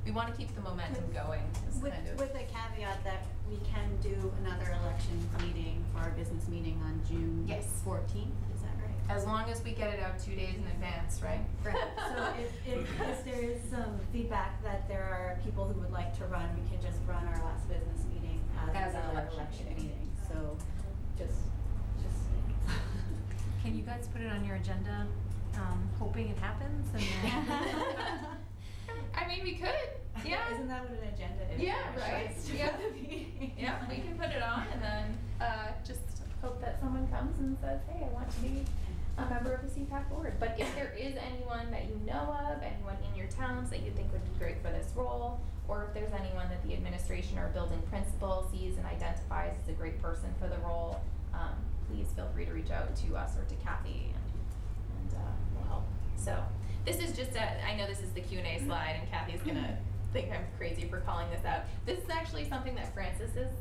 we want to keep the momentum going. With a caveat that we can do another election meeting for our business meeting on June 14th, is that right? As long as we get it out 2 days in advance, right? Right. So if there is some feedback that there are people who would like to run, we can just run our last business meeting as an election meeting. So just Can you guys put it on your agenda, hoping it happens, and then I mean, we could. Yeah. Isn't that what an agenda is? Yeah, right. Yeah, we can put it on and then just hope that someone comes and says, hey, I want to be a member of the CPAC board. But if there is anyone that you know of, anyone in your towns that you think would be great for this role, or if there's anyone that the administration or building principal sees and identifies as a great person for the role, please feel free to reach out to us or to Kathy, and we'll help. So this is just I know this is the Q&A slide, and Kathy's gonna think I'm crazy for calling this out. This is actually something that Francis's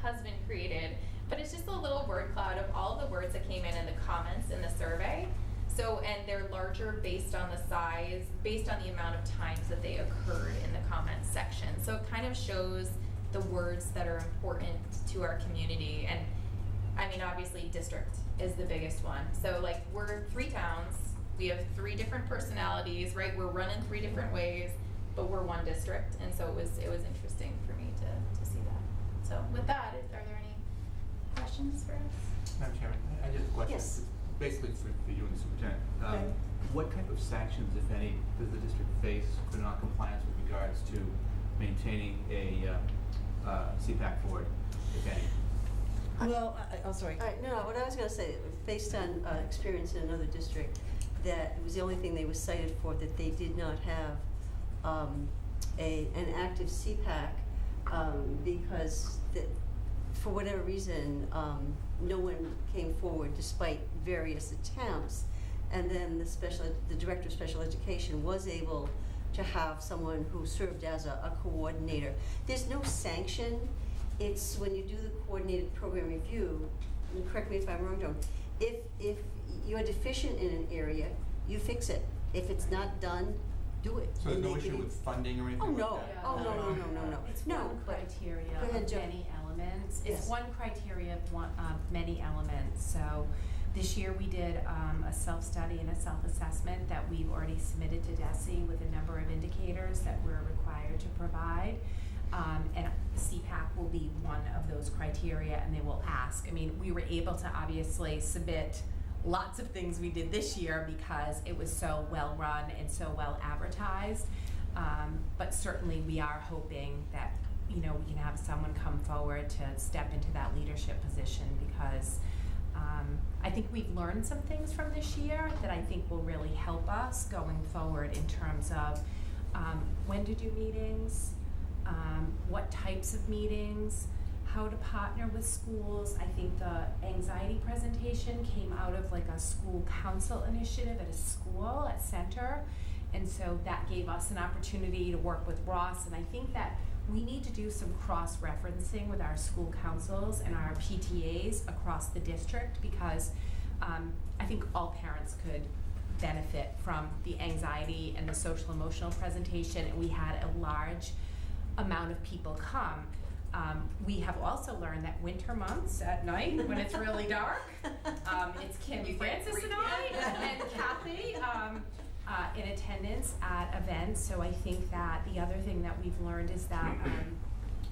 husband created, but it's just a little word cloud of all of the words that came in the comments in the survey. So, and they're larger based on the size, based on the amount of times that they occurred in the comments section. So it kind of shows the words that are important to our community. And I mean, obviously district is the biggest one. So like, we're 3 towns, we have 3 different personalities, right? We're running 3 different ways, but we're one district. And so it was interesting for me to see that. So with that, are there any questions for us? Madam Chairman, I just have a question. Yes. Basically for you and the superintendent. Okay. What type of sanctions, if any, does the district face for non-compliance with regards to maintaining a CPAC board, if any? Well, oh, sorry. All right, no, what I was gonna say, based on experience in another district, that it was the only thing they were cited for, that they did not have an active CPAC because for whatever reason, no one came forward despite various attempts. And then the director of special education was able to have someone who served as a coordinator. There's no sanction. It's when you do the coordinated program review, and correct me if I'm wrong, Joan, if you're deficient in an area, you fix it. If it's not done, do it. So there's And no they issue can- with funding or anything Oh, like no. that? Oh, no. It's No, one but- criteria Go ahead, of Jo. many elements. Yes. It's one criteria of many elements. So this year we did a self-study and a self-assessment that we've already submitted to DESE with a number of indicators that we're required to provide. And CPAC will be one of those criteria, and they will ask. I mean, we were able to obviously submit lots of things we did this year because it was so well run and so well advertised. But certainly we are hoping that, we can have someone come forward to step into that leadership position because I think we've learned some things from this year that I think will really help us going forward in terms of when to do meetings, what types of meetings, how to partner with schools. I think the anxiety presentation came out of like a school council initiative at a school at Center. And so that gave us an opportunity to work with Ross. And I think that we need to do some cross-referencing with our school councils and our PTAs across the district because I think all parents could benefit from the anxiety and the social emotional presentation. And we had a large amount of people come. We have also learned that winter months at night when it's really dark, it's Kim Francis and I and Kathy in attendance at events. So I think that the other thing that we've learned is that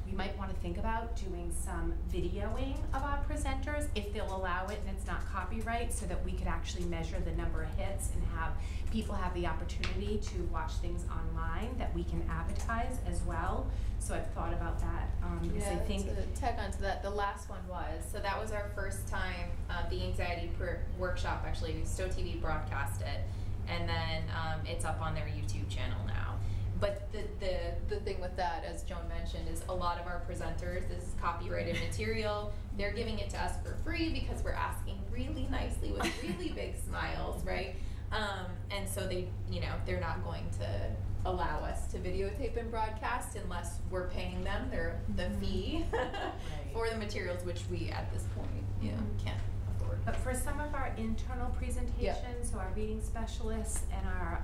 we might want to think about doing some videoing of our presenters if they'll allow it and it's not copyright, so that we could actually measure the number of hits and have people have the opportunity to watch things online that we can advertise as well. So I've thought about that because I think to tag onto that, the last one was, so that was our first time, the anxiety workshop, actually, Stowe TV broadcast it, and then it's up on their YouTube channel now. But the thing with that, as Joan mentioned, is a lot of our presenters, this is copyrighted material, they're giving it to us for free because we're asking really nicely with really big smiles, right? And so they, they're not going to allow us to videotape and broadcast unless we're paying them the fee for the materials, which we at this point, can't afford. But for some of our internal presentations, so our reading specialists and our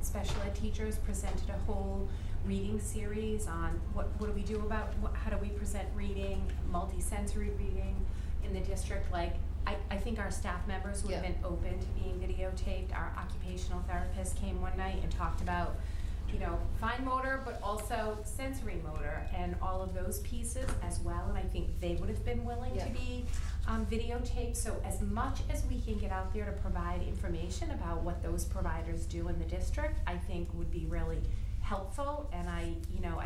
special ed teachers presented a whole reading series on what do we do about, how do we present reading, multisensory reading in the district. Like, I think our staff members would have been open to being videotaped. Our occupational therapist came one night and talked about, fine motor, but also sensory motor and all of those pieces as well. And I think they would have been willing to be videotaped. So as much as we can get out there to provide information about what those providers do in the district, I think would be really helpful. And I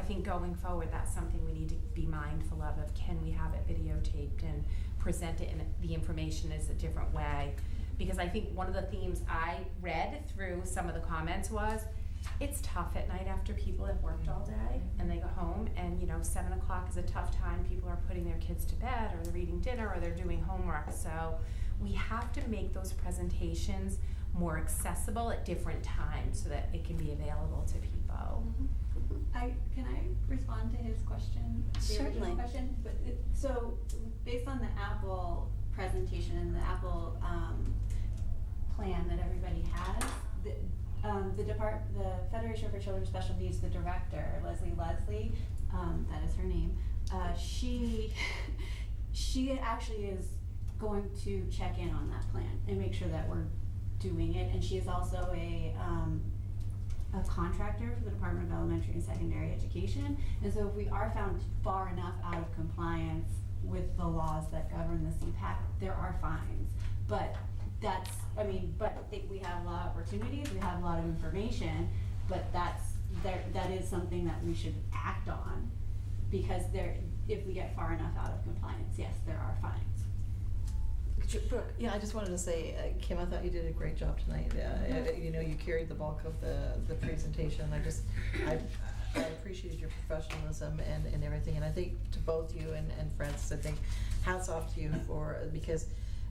think going forward, that's something we need to be mindful of can we have it videotaped and present it in the information is a different way. Because I think one of the themes I read through some of the comments was, It's tough at night after people have worked all day and they go home, and 7 o'clock is a tough time. People are putting their kids to bed, or they're eating dinner, or they're doing homework. So we have to make those presentations more accessible at different times so that it can be available to people. Can I respond to his question? The Certainly. original question? But so based on the Apple presentation and the Apple plan that everybody has, the Federation for Children with Special Needs, the director, Leslie, that is her name, she actually is going to check in on that plan and make sure that we're doing it, and she is also a contractor for the Department of Elementary and Secondary Education, and so if we are found far enough out of compliance with the laws that govern the CPAC, there are fines. But we have a lot of opportunities, we have a lot of information, but that is something that we should act on, because if we get far enough out of compliance, yes, there are fines. Brooke? Yeah, I just wanted to say, Kim, I thought you did a great job tonight. You carried the bulk of the presentation. I appreciated your professionalism and everything. And I think to both you and Francis, I think hats off to you because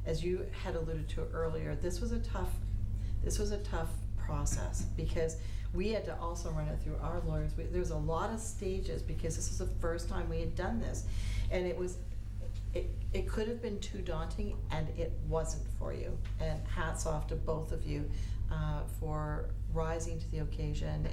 as you had alluded to earlier, this was a tough process, because we had to also run it through our lawyers. There was a lot of stages, because this was the first time we had done this, and it could have been too daunting, and it wasn't for you. And hats off to both of you for rising to the occasion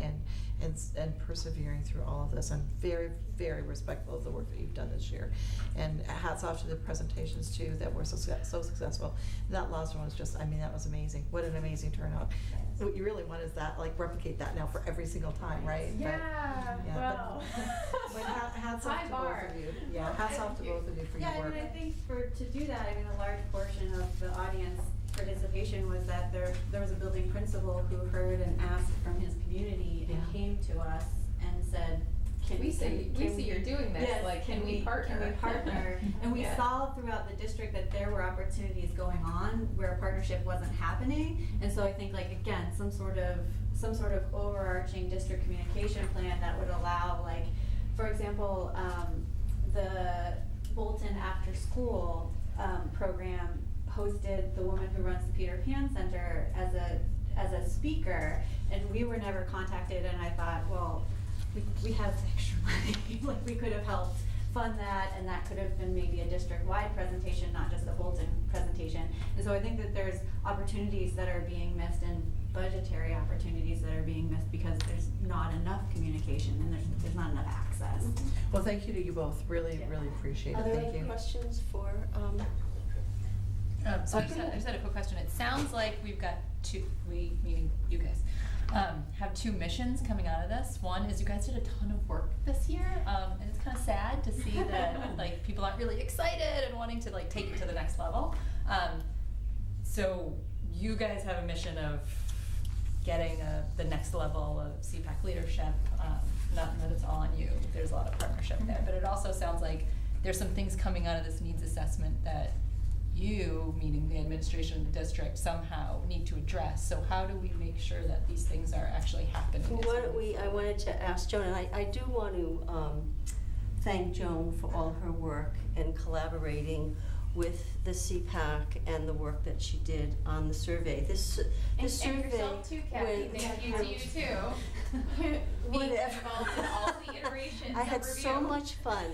and persevering through all of this. I'm very, very respectful of the work that you've done this year. And hats off to the presentations too that were so successful. And that last one was that was amazing. What an amazing turnout. What you really want is that, replicate that now for every single time, right? Well. But hats off High to bar. both of you. Yeah, hats off to both of you for your work. I think to do that, a large portion of the audience participation was that there was a building principal who heard and asked from his community and came to us and said, We see you're doing this, yes, can we partner? Can we partner? And we saw throughout the district that there were opportunities going on where a partnership wasn't happening. And so I think again, some sort of overarching district communication plan that would allow, for example, the Bolton After School program hosted the woman who runs the Peter Pan Center as a speaker, and we were never contacted, and I thought, well, we have extra money, we could have helped fund that, and that could have been maybe a district-wide presentation, not just a Bolton presentation. And so I think that there's opportunities that are being missed, and budgetary opportunities that are being missed, because there's not enough communication and there's not enough access. Well, thank you to you both. Really, really appreciate it. Are there Thank any you. questions for, So I just had a quick question. It sounds like we've got meaning you guys, have two missions coming out of this. One is you guys did a ton of work this year, and it's kind of sad to see that people aren't really excited and wanting to take it to the next level. So you guys have a mission of getting the next level of CPAC leadership. Not that it's all on you. There's a lot of partnership there, but it also sounds like there's some things coming out of this needs assessment that you, meaning the administration of the district, somehow need to address. So how do we make sure that these things are actually happening? I wanted to ask Joan, and I do want to thank Joan for all her work in collaborating with the CPAC and the work that she did on the survey. This survey. And yourself too, Kathy. Thank you to you too. Being involved in all the iterations I had of so review. much fun.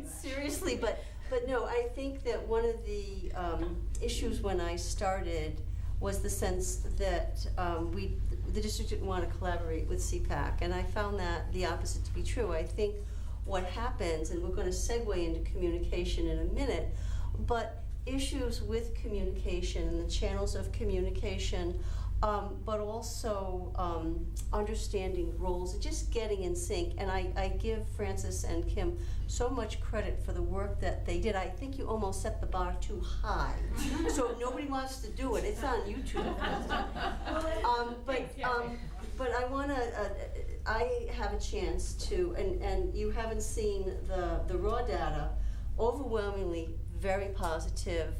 Seriously, but no, I think that one of the issues when I started was the sense that the district didn't want to collaborate with CPAC, and I found that the opposite to be true. I think what happens, and we're going to segue into communication in a minute, but issues with communication and the channels of communication, but also understanding roles, just getting in sync. And I give Francis and Kim so much credit for the work that they did. I think you almost set the bar too high. So if nobody wants to do it, it's on YouTube. But I want to, I have a chance to, and you haven't seen the raw data, overwhelmingly very positive,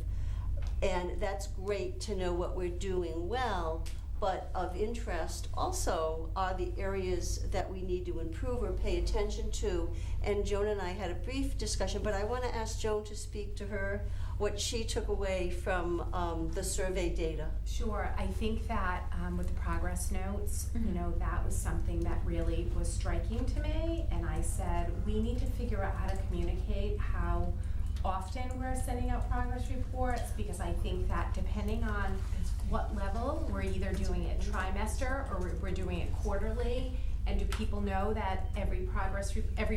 and that's great to know what we're doing well, but of interest also are the areas that we need to improve or pay attention to. And Joan and I had a brief discussion, but I want to ask Joan to speak to her, what she took away from the survey data. Sure. I think that with the progress notes, you know, that was something that really was striking to me. And I said, we need to figure out how to communicate how often we're sending out progress reports, because I think that depending on what level, we're either doing it trimester or we're doing it quarterly. And do people know that every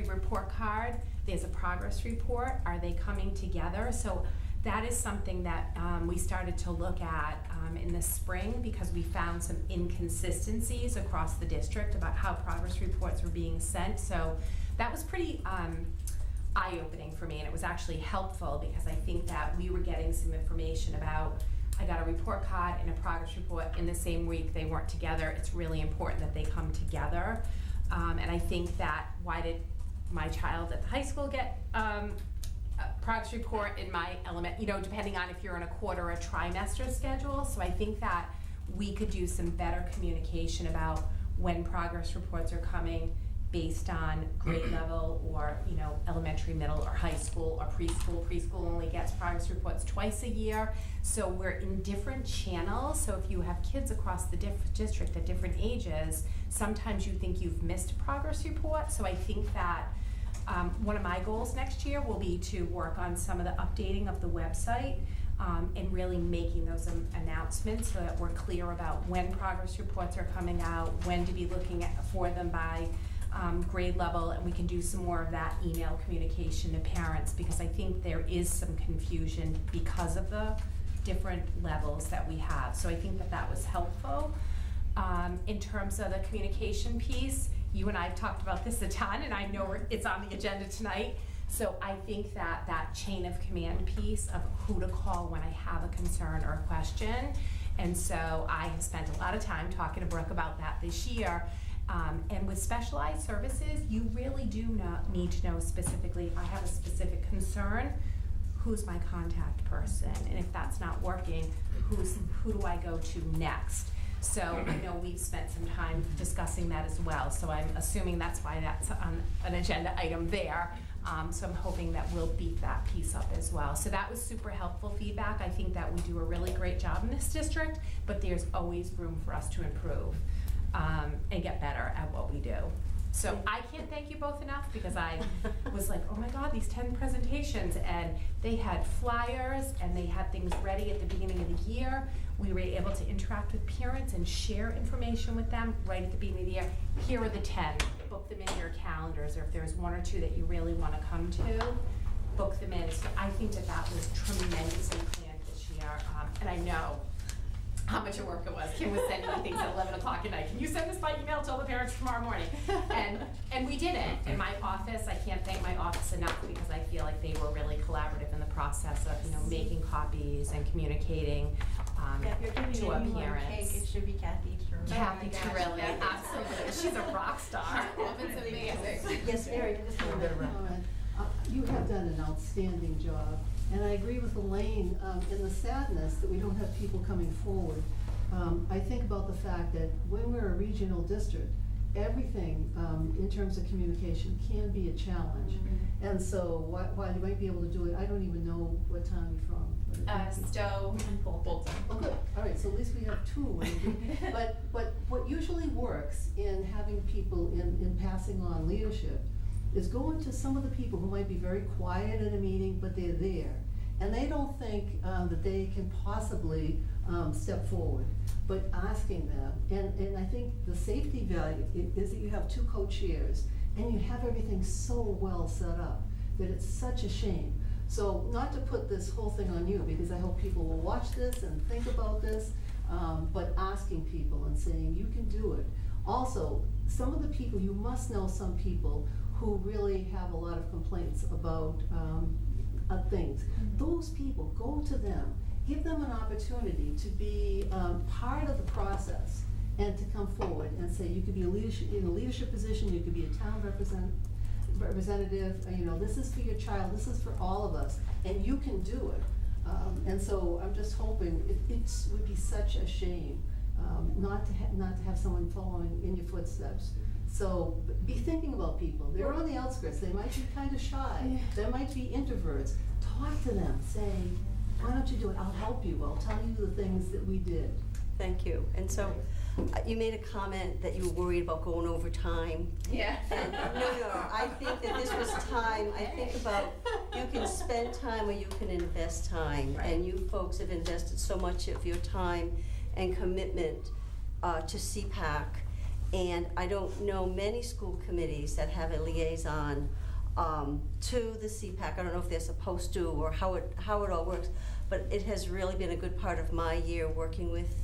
report card, there's a progress report? Are they coming together? So that is something that we started to look at in the spring, because we found some inconsistencies across the district about how progress reports were being sent. So that was pretty eye-opening for me, and it was actually helpful, because I think that we were getting some information about, I got a report card and a progress report in the same week, they weren't together. It's really important that they come together. And I think that, why did my child at the high school get a progress report in my element, you know, depending on if you're in a quarter or a trimester schedule. So I think that we could do some better communication about when progress reports are coming based on grade level, or, you know, elementary, middle, or high school, or preschool. Preschool only gets progress reports twice a year. So we're in different channels. So if you have kids across the district at different ages, sometimes you think you've missed a progress report. So I think that one of my goals next year will be to work on some of the updating of the website and really making those announcements so that we're clear about when progress reports are coming out, when to be looking for them by grade level, and we can do some more of that email communication to parents, because I think there is some confusion because of the different levels that we have. So I think that that was helpful. In terms of the communication piece, you and I have talked about this a ton, and I know it's on the agenda tonight. So I think that that chain of command piece of who to call when I have a concern or a question. And so I have spent a lot of time talking to Brooke about that this year. And with specialized services, you really do not need to know specifically, I have a specific concern, who's my contact person? And if that's not working, who do I go to next? So I know we've spent some time discussing that as well. So I'm assuming that's why that's on an agenda item there. So I'm hoping that we'll beef that piece up as well. So that was super helpful feedback. I think that we do a really great job in this district, but there's always room for us to improve and get better at what we do. So I can't thank you both enough, because I was like, oh my God, these 10 presentations, and they had flyers and they had things ready at the beginning of the year. We were able to interact with parents and share information with them right at the beginning of the year. Here are the 10, book them in your calendars, or if there's one or two that you really want to come to, book them in. So I think that that was tremendously planned this year, and I know how much work it was. Kim was sending me things at 11 o'clock at night. Can you send this by email? Tell the parents tomorrow morning. And we did it. In my office, I can't thank my office enough, because I feel like they were really collaborative in the process of, you know, making copies and communicating Yeah, if you're giving to our anyone parents. cake, it should be Kathy Turner. Kathy Oh my gosh, Turner, Kathy. absolutely. She's a rock star. Woman's amazing. Yes, Mary? You have done an outstanding job, and I agree with Elaine in the sadness that we don't have people coming forward. I think about the fact that when we're a regional district, everything in terms of communication can be a challenge. Mm-hmm. And so while you might be able to do it, I don't even know what town you're from. Stowe and Bolton. Oh, good. All right, so at least we have two. But what usually works in having people in passing on leadership is going to some of the people who might be very quiet at a meeting, but they're there. And they don't think that they can possibly step forward, but asking them. And I think the safety value is that you have two co-chairs, and you have everything so well set up that it's such a shame. So not to put this whole thing on you, because I hope people will watch this and think about this, but asking people and saying, you can do it. Also, some of the people, you must know some people who really have a lot of complaints about things. Those people, go to them, give them an opportunity to be part of the process and to come forward and say, you could be in a leadership position, you could be a town representative, you know, this is for your child, this is for all of us, and you can do it. And so I'm just hoping, it would be such a shame not to have someone following in your footsteps. So be thinking about people. They're on the outskirts. They might be kind of shy. There might be introverts. Talk to them. Say, why don't you do it? I'll help you. I'll tell you the things that we did. Thank you. And so, you made a comment that you were worried about going over time. Yeah. And no, I think that this was time. I think about, you can spend time or you can invest time. Right. And you folks have invested so much of your time and commitment to CPAC. And I don't know many school committees that have a liaison to the CPAC. I don't know if they're supposed to or how it all works, but it has really been a good part of my year working with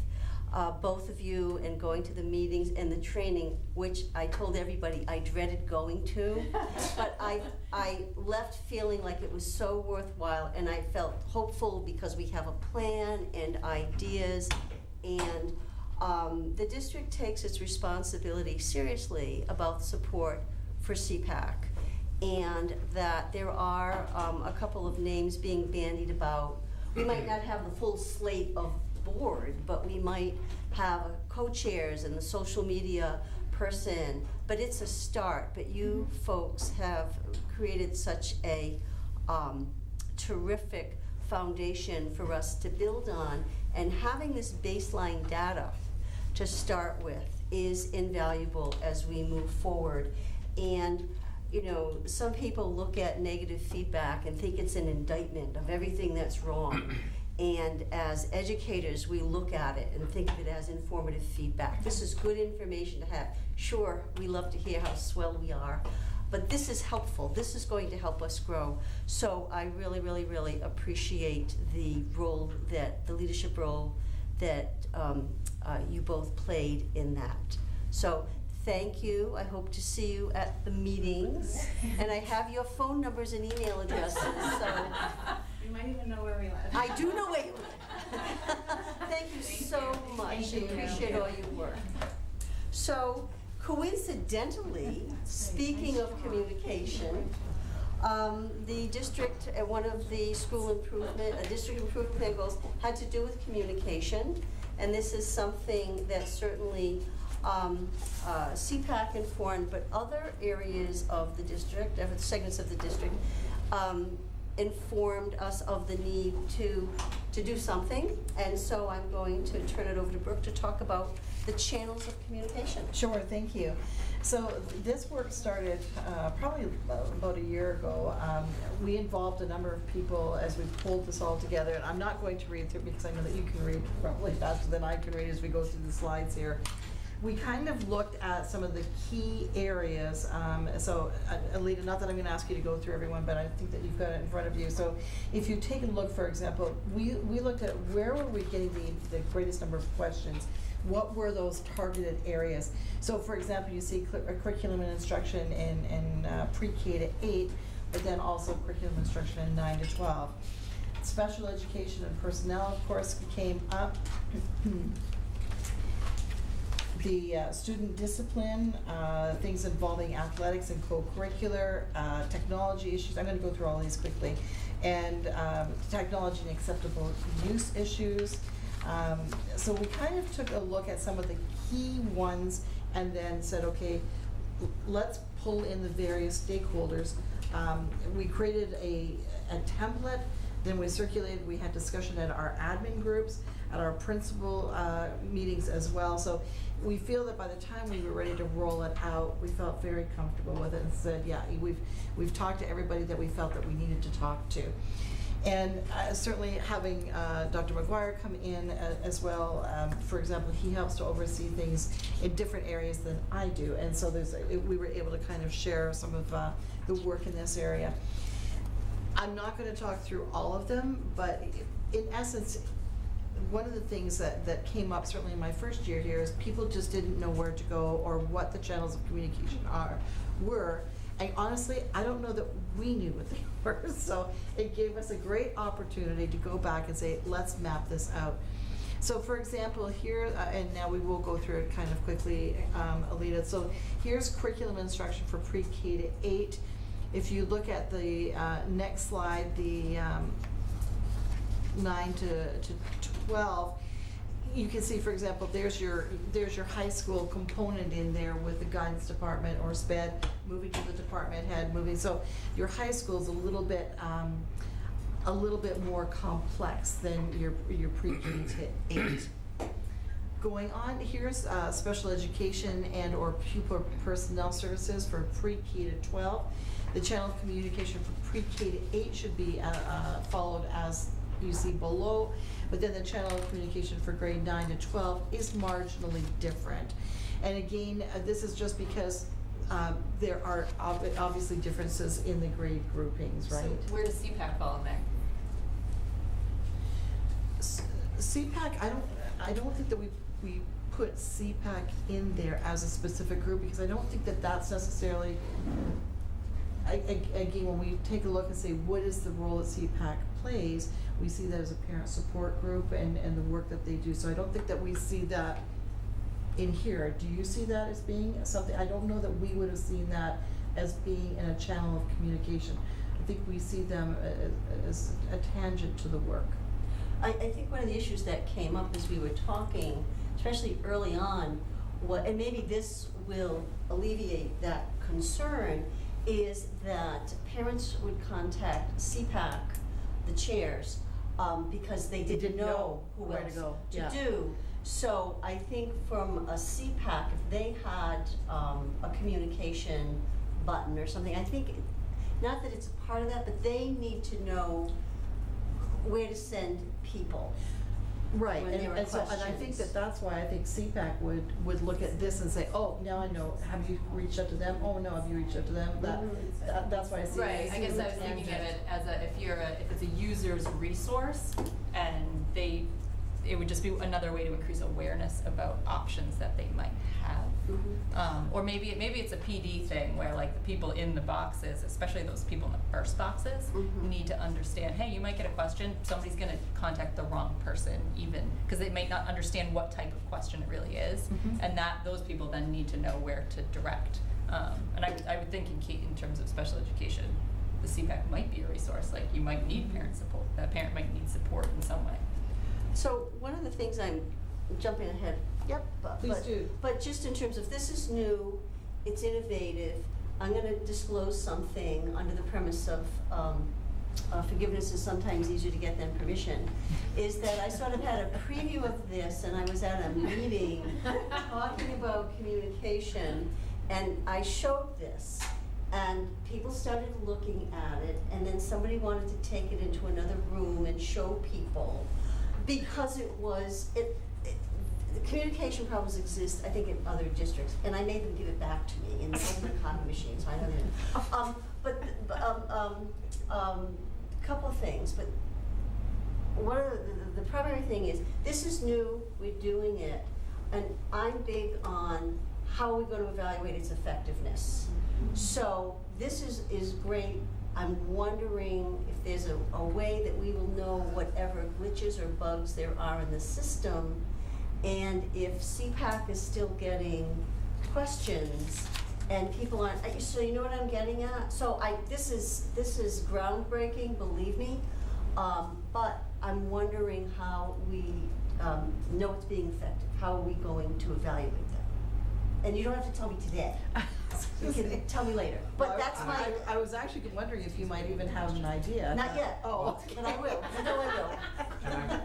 both of you and going to the meetings and the training, which I told everybody I dreaded going to, but I left feeling like it was so worthwhile, and I felt hopeful because we have a plan and ideas, and the district takes its responsibility seriously about support for CPAC, and that there are a couple of names being bandied about. We might not have the full slate of board, but we might have co-chairs and the social media person, but it's a start. But you folks have created such a terrific foundation for us to build on, and having this baseline data to start with is invaluable as we move forward. And you know, some people look at negative feedback and think it's an indictment of everything that's wrong. And as educators, we look at it and think of it as informative feedback. This is good information to have. Sure, we love to hear how swell we are, but this is helpful. This is going to help us grow. So I really, really, really appreciate the role that, the leadership role that you both played in that. So thank you. I hope to see you at the meetings. And I have your phone numbers and email addresses, so. You might even know where we live. I do know where you live. Thank you so much. Thank you. I appreciate all your work. So, coincidentally, speaking of communication, the district, one of the district improvement plan goals had to do with communication, and this is something that certainly CPAC informed, but other areas of the district, segments of the district, informed us of the need to do something. And so I'm going to turn it over to Brooke to talk about the channels of communication. Sure, thank you. So this work started probably about a year ago. We involved a number of people as we pulled this all together, and I'm not going to read through because I know that you can read probably faster than I can read as we go through the slides here. We kind of looked at some of the key areas. So, Alita, not that I'm going to ask you to go through everyone, but I think that you've got it in front of you. So, if you take a look, for example, we looked at where were we getting the greatest number of questions. What were those targeted areas? So, for example, you see curriculum and instruction in pre-K to 8, but then also curriculum instruction in 9 to 12. Special education and personnel, of course, came up. The student discipline, things involving athletics and co-curricular, technology issues. I'm going to go through all these quickly. And technology and acceptable use issues. So we kind of took a look at some of the key ones and then said, okay, let's pull in the various stakeholders. We created a template, then we circulated, we had discussion at our admin groups, at our principal meetings as well. So we feel that by the time we were ready to roll it out, we felt very comfortable with it and said, yeah, we've talked to everybody that we felt that we needed to talk to. And certainly having Dr. McGuire come in as well, for example, he helps to oversee things in different areas than I do. And so we were able to kind of share some of the work in this area. I'm not going to talk through all of them, but in essence, one of the things that came up certainly in my first year here is people just didn't know where to go or what the channels of communication were. And honestly, I don't know that we knew what they were. So it gave us a great opportunity to go back and say, let's map this out. So for example, here, and now we will go through it kind of quickly, Alita. So here's curriculum instruction for pre-K to 8. If you look at the next slide, the 9 to 12, you can see, for example, there's your high school component in there with the guidance department or SPED, moving to the department head, so your high school's a little bit more complex than your pre-K to 8. Going on, here's special education and or pupil personnel services for pre-K to 12. The channel of communication for pre-K to 8 should be followed as you see below, but then the channel of communication for grade 9 to 12 is marginally different. And again, this is just because there are obviously differences in the grade groupings, right? So where does CPAC fall in there? CPAC, I don't think that we put CPAC in there as a specific group, because I don't think that that's necessarily, again, when we take a look and say, what is the role that CPAC plays, we see that as a parent support group and the work that they do. So I don't think that we see that in here. Do you see that as being something? I don't know that we would have seen that as being in a channel of communication. I think we see them as a tangent to the work. I think one of the issues that came up as we were talking, especially early on, and maybe this will alleviate that concern, is that parents would contact CPAC, the chairs, because they didn't know who where else to go. to Yeah. do. So I think from a CPAC, if they had a communication button or something, I think, not that it's a part of that, but they need to know where to send people. Right, when there are and so, and I think questions. that's why I think CPAC would look at this and say, oh, now I know, have you reached out to them? Oh, no, have you reached out to them? That's why I see it. Right, I guess I was thinking of it as if it's a user's resource, and it would just be another way to increase awareness about options that they might have. Or maybe it's a PD thing where like the people in the boxes, especially those people in the first boxes, need to understand, hey, you might get a question, somebody's gonna contact the wrong person even, because they might not understand what type of question it really is, and those people then need to know where to direct. And I would think in terms of special education, the CPAC might be a resource, like you might need parent support, that parent might need support in some way. So one of the things, I'm jumping ahead. Yep, please do. But just in terms of, this is new, it's innovative, I'm gonna disclose something under the premise of forgiveness is sometimes easier to get than permission, is that I sort of had a preview of this, and I was at a meeting talking about communication, and I showed this, and people started looking at it, and then somebody wanted to take it into another room and show people, because the communication problems exist, I think, in other districts, and I made them give it back to me, and it wasn't a copy machine, so I don't know. Couple of things, but one of the primary thing is, this is new, we're doing it, and I'm big on how are we going to evaluate its effectiveness. So this is great. I'm wondering if there's a way that we will know whatever glitches or bugs there are in the system, and if CPAC is still getting questions and people aren't, so you know what I'm getting at? So this is groundbreaking, believe me, but I'm wondering how we know it's being effective. How are we going to evaluate that? And you don't have to tell me today. You can tell me later. But that's my. I was actually wondering if you might even have an idea. Not yet. Oh. But I will. I know I will. Can I-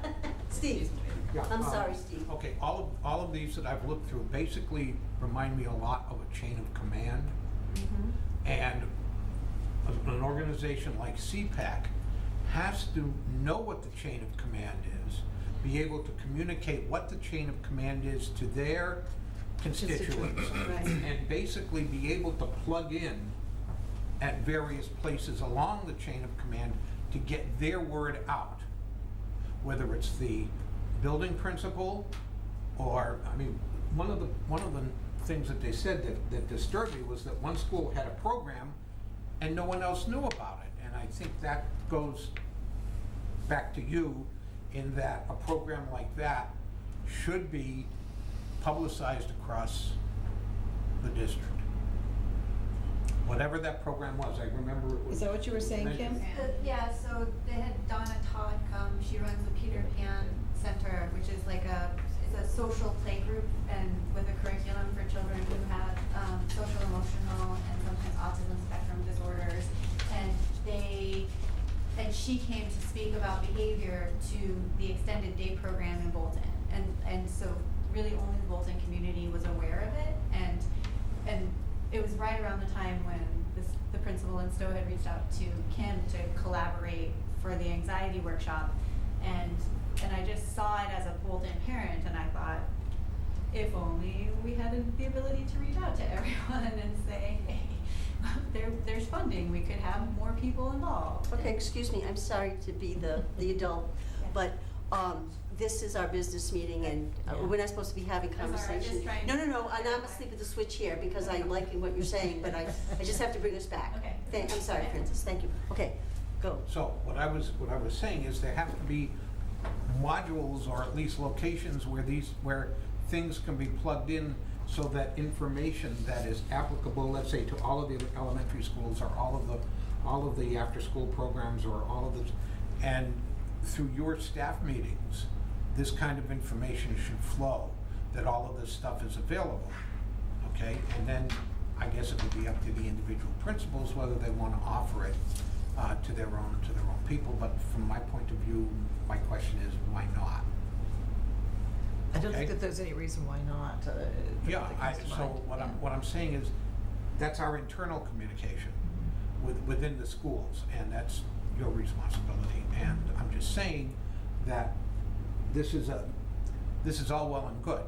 Steve. Yeah, I'm sorry, Steve. Okay, all of these that I've looked through basically remind me a lot of a chain of command. And an organization like CPAC has to know what the chain of command is, be able to communicate what the chain of command is to their constituents, Right. and basically be able to plug in at various places along the chain of command to get their word out, whether it's the building principal or, I mean, one of the things that they said that disturbed me was that one school had a program and no one else knew about it. And I think that goes back to you in that a program like that should be publicized across the district. Whatever that program was, I remember it was. Is that what you were saying, Kim? Yeah, so they had Donna Todd come, she runs the Peter Pan Center, which is like it's a social play group and with a curriculum for children who have social, emotional, and sometimes autism spectrum disorders. And she came to speak about behavior to the extended day program in Bolton. And so really only the Bolton community was aware of it. And it was right around the time when the principal in Stowe had reached out to Kim to collaborate for the anxiety workshop. And I just saw it as a Bolton parent, and I thought, if only we had the ability to reach out to everyone and say, hey, there's funding, we could have more people involved. Okay, excuse me, I'm sorry to be the adult, but this is our business meeting, and we're not supposed to be having I'm sorry, I'm conversation. just trying No, to- and I'm gonna sleep with the switch here, because I'm liking what you're saying, but I just have to bring us back. Okay. I'm sorry, Francis, thank you. Okay, go. So what I was saying is there have to be modules or at least locations where things can be plugged in so that information that is applicable, let's say, to all of the elementary schools or all of the after-school programs or all of the, and through your staff meetings, this kind of information should flow, that all of this stuff is available, okay? And then I guess it would be up to the individual principals whether they want to offer it to their own people. But from my point of view, my question is, why not? I don't Okay. think that there's any reason why not. Yeah, that comes to so mind. what I'm saying is, that's our internal communication within the schools, and that's your responsibility. And I'm just saying that this is all well and good.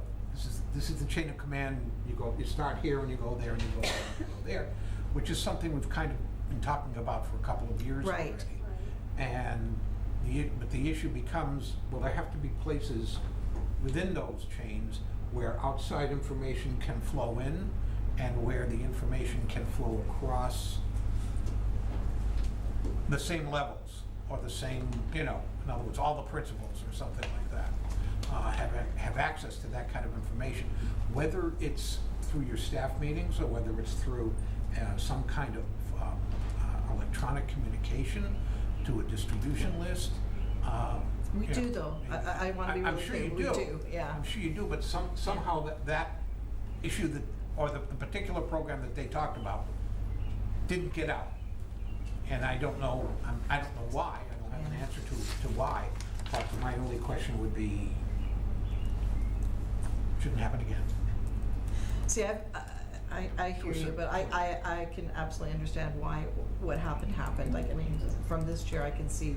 This is the chain of command. You start here and you go there and you go there and you go there, which is something we've kind of been talking about for a couple of years Right. already. And but the issue becomes, well, there have to be places within those chains where outside information can flow in and where the information can flow across the same levels or the same, in other words, all the principals or something like that, have access to that kind of information, whether it's through your staff meetings or whether it's through some kind of electronic communication to a distribution list. We do though. I want to be I'm really sure clear. you We do. do, yeah. I'm sure you do, but somehow that issue or the particular program that they talked about didn't get out. And I don't know why. I don't have an answer to why. But my only question would be, shouldn't happen again. See, I hear you, but I can absolutely understand why what happened. Like, I mean, from this chair, I can see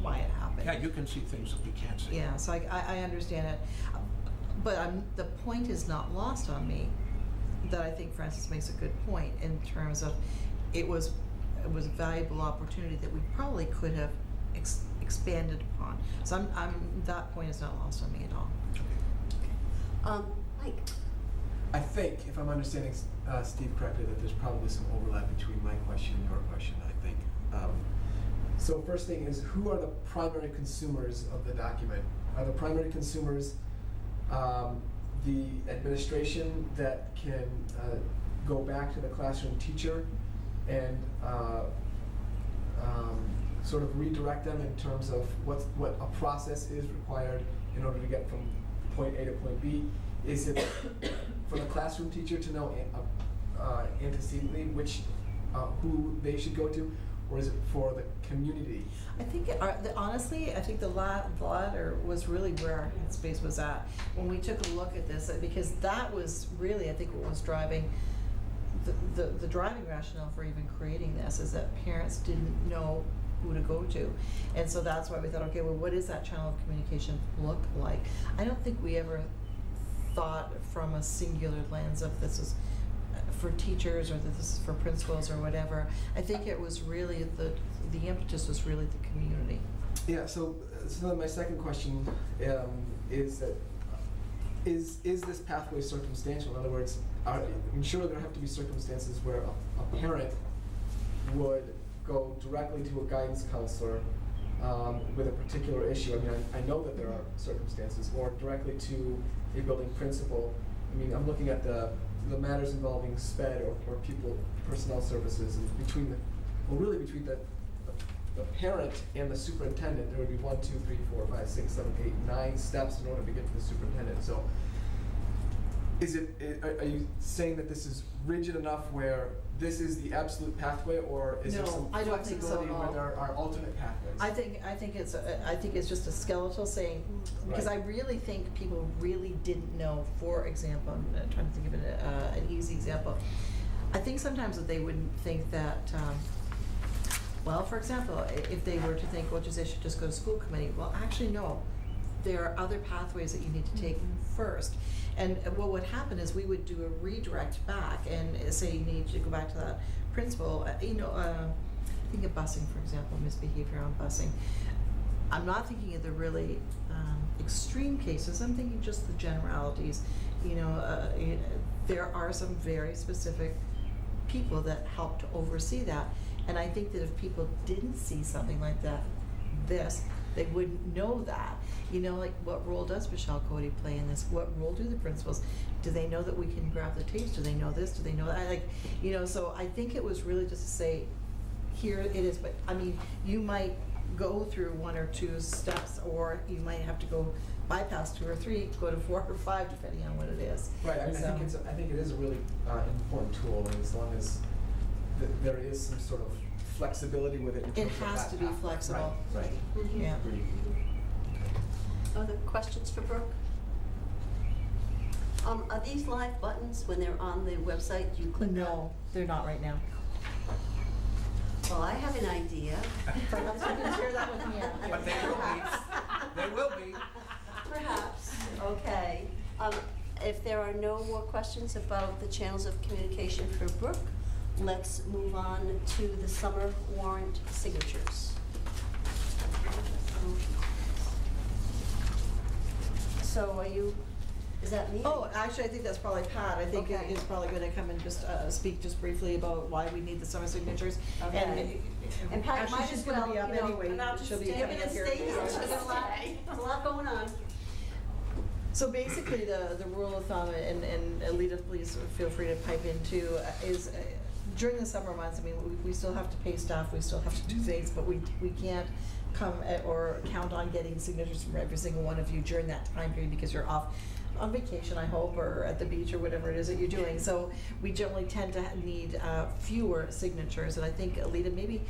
why it happened. Yeah, you can see things that we can't see. Yeah, so I understand it. But the point is not lost on me, that I think Francis makes a good point in terms of it was a valuable opportunity that we probably could have expanded upon. So that point is not lost on me at all. Mike? I think, if I'm understanding Steve correctly, that there's probably some overlap between my question and your question, I think. So first thing is, who are the primary consumers of the document? Are the primary consumers the administration that can go back to the classroom teacher and sort of redirect them in terms of what a process is required in order to get from point A to point B? Is it for the classroom teacher to know antecedently who they should go to, or is it for the community? I think, honestly, I think the latter was really where our headspace was at when we took a look at this, because that was really, I think, what was driving the driving rationale for even creating this, is that parents didn't know who to go to. And so that's why we thought, okay, well, what does that channel of communication look like? I don't think we ever thought from a singular lens of this is for teachers or that this is for principals or whatever. I think it was really the impetus was really the community. Yeah, so then my second question is that is this pathway circumstantial? In other words, I'm sure there have to be circumstances where a parent would go directly to a guidance counselor with a particular issue. I mean, I know that there are circumstances, or directly to a building principal. I mean, I'm looking at the matters involving SPED or personnel services, and between the the parent and the superintendent, there would be 1, 2, 3, 4, 5, 6, 7, 8, 9 steps in order to get to the superintendent. So are you saying that this is rigid enough where this is the absolute pathway, or is there No, some I don't think so flexibility at where all. there are alternate pathways? I think it's just a skeletal saying, because I Right. really think people really didn't know. For example, I'm trying to think of an easy example. I think sometimes that they wouldn't think that. Well, for example, if they were to think, well, they should just go to school committee. Well, actually, no. There are other pathways that you need to take first. And what would happen is we would do a redirect back and say you need to go back to that principal. Think of busing, for example, misbehavior on busing. I'm not thinking of the really extreme cases. I'm thinking just the generalities. There are some very specific people that help to oversee that. And I think that if people didn't see something like that, they wouldn't know that. Like what role does Michelle Cody play in this? What role do the principals? Do they know that we can grab the tapes? Do they know this? Do they know that? So I think it was really just to say, here it is. But I mean, you might go through 1 or 2 steps, or you might have to go bypass 2 or 3, go to 4 or 5, depending on what it is. Right. I think it is a really important tool, and as long as there is some sort of flexibility with it. In It terms of has that to be path. flexible. Right. Mhm. Yeah. Other questions for Brooke? Are these live buttons when they're on the website? Do you click on? No, they're not right now. Well, I have an idea. Perhaps you can share that with me. But they will be. They will be. Perhaps, okay. If there are no more questions about the channels of communication for Brooke, let's move on to the summer warrant signatures. So is that me? Oh, actually, I think that's probably Pat. I think Okay. it's probably going to come and just speak just briefly about why we need the summer signatures. Okay. And Pat, actually, might she's as going to well, be up you know, anyway. and I'll just She'll be stay coming up here. She's got a lot going on. So basically, the rule of thumb, and Alita, please feel free to pipe in too, is during the summer months, I mean, we still have to pay staff, we still have to do things, but we can't come or count on getting signatures from every single one of you during that time period because you're off on vacation, I hope, or at the beach or whatever it is that you're doing. So we generally tend to need fewer signatures. And I think, Alita, maybe,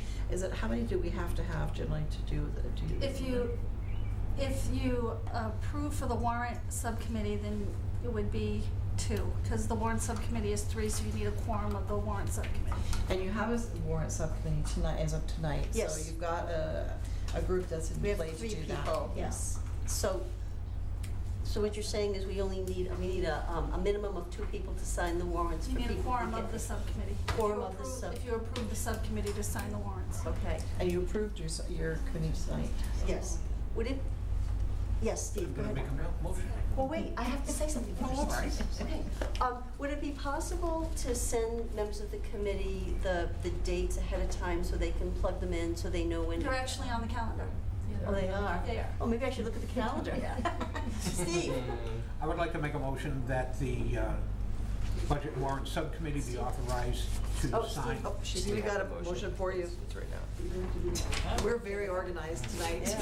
how many do we have to have generally to do? If you approve for the warrant subcommittee, then it would be 2, because the warrant subcommittee is 3, so you need a quorum of the warrant subcommittee. And you have a warrant subcommittee tonight, as of tonight. Yes. So you've got a group that's in We have place to 3 do that. people, yes. So what you're saying is we need a minimum of 2 people to sign the warrants You for need people a to quorum get of the this. subcommittee. Quorum of the sub. If you approve the subcommittee to sign the warrants. Okay, And you approved your committee tonight. yes. Would it, yes, Steve, go Gonna ahead. make a motion? Well, wait, I have to say something first. Okay. Would it be possible to send members of the committee the dates ahead of time so they can plug them in, so they know when? They're actually on the calendar. Oh, they are? They are. Oh, maybe I should look at the calendar. Steve? I would like to make a motion that the Budget and Warrant Subcommittee be authorized to Oh, sign. Steve, oh, She's even got a motion for you. It's right now. We're very organized tonight.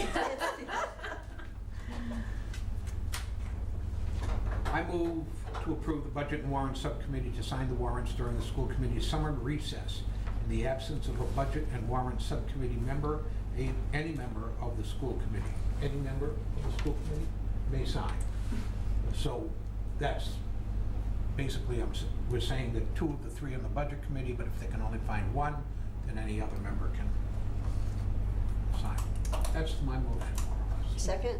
I move to approve the Budget and Warrant Subcommittee to sign the warrants during the school committee's summer recess. In the absence of a Budget and Warrant Subcommittee member, any member of the school committee, any member of the school committee may sign. So that's basically, we're saying that 2 of the 3 on the Budget Committee, but if they can only find 1, then any other member can sign. That's my motion, more or less. Second?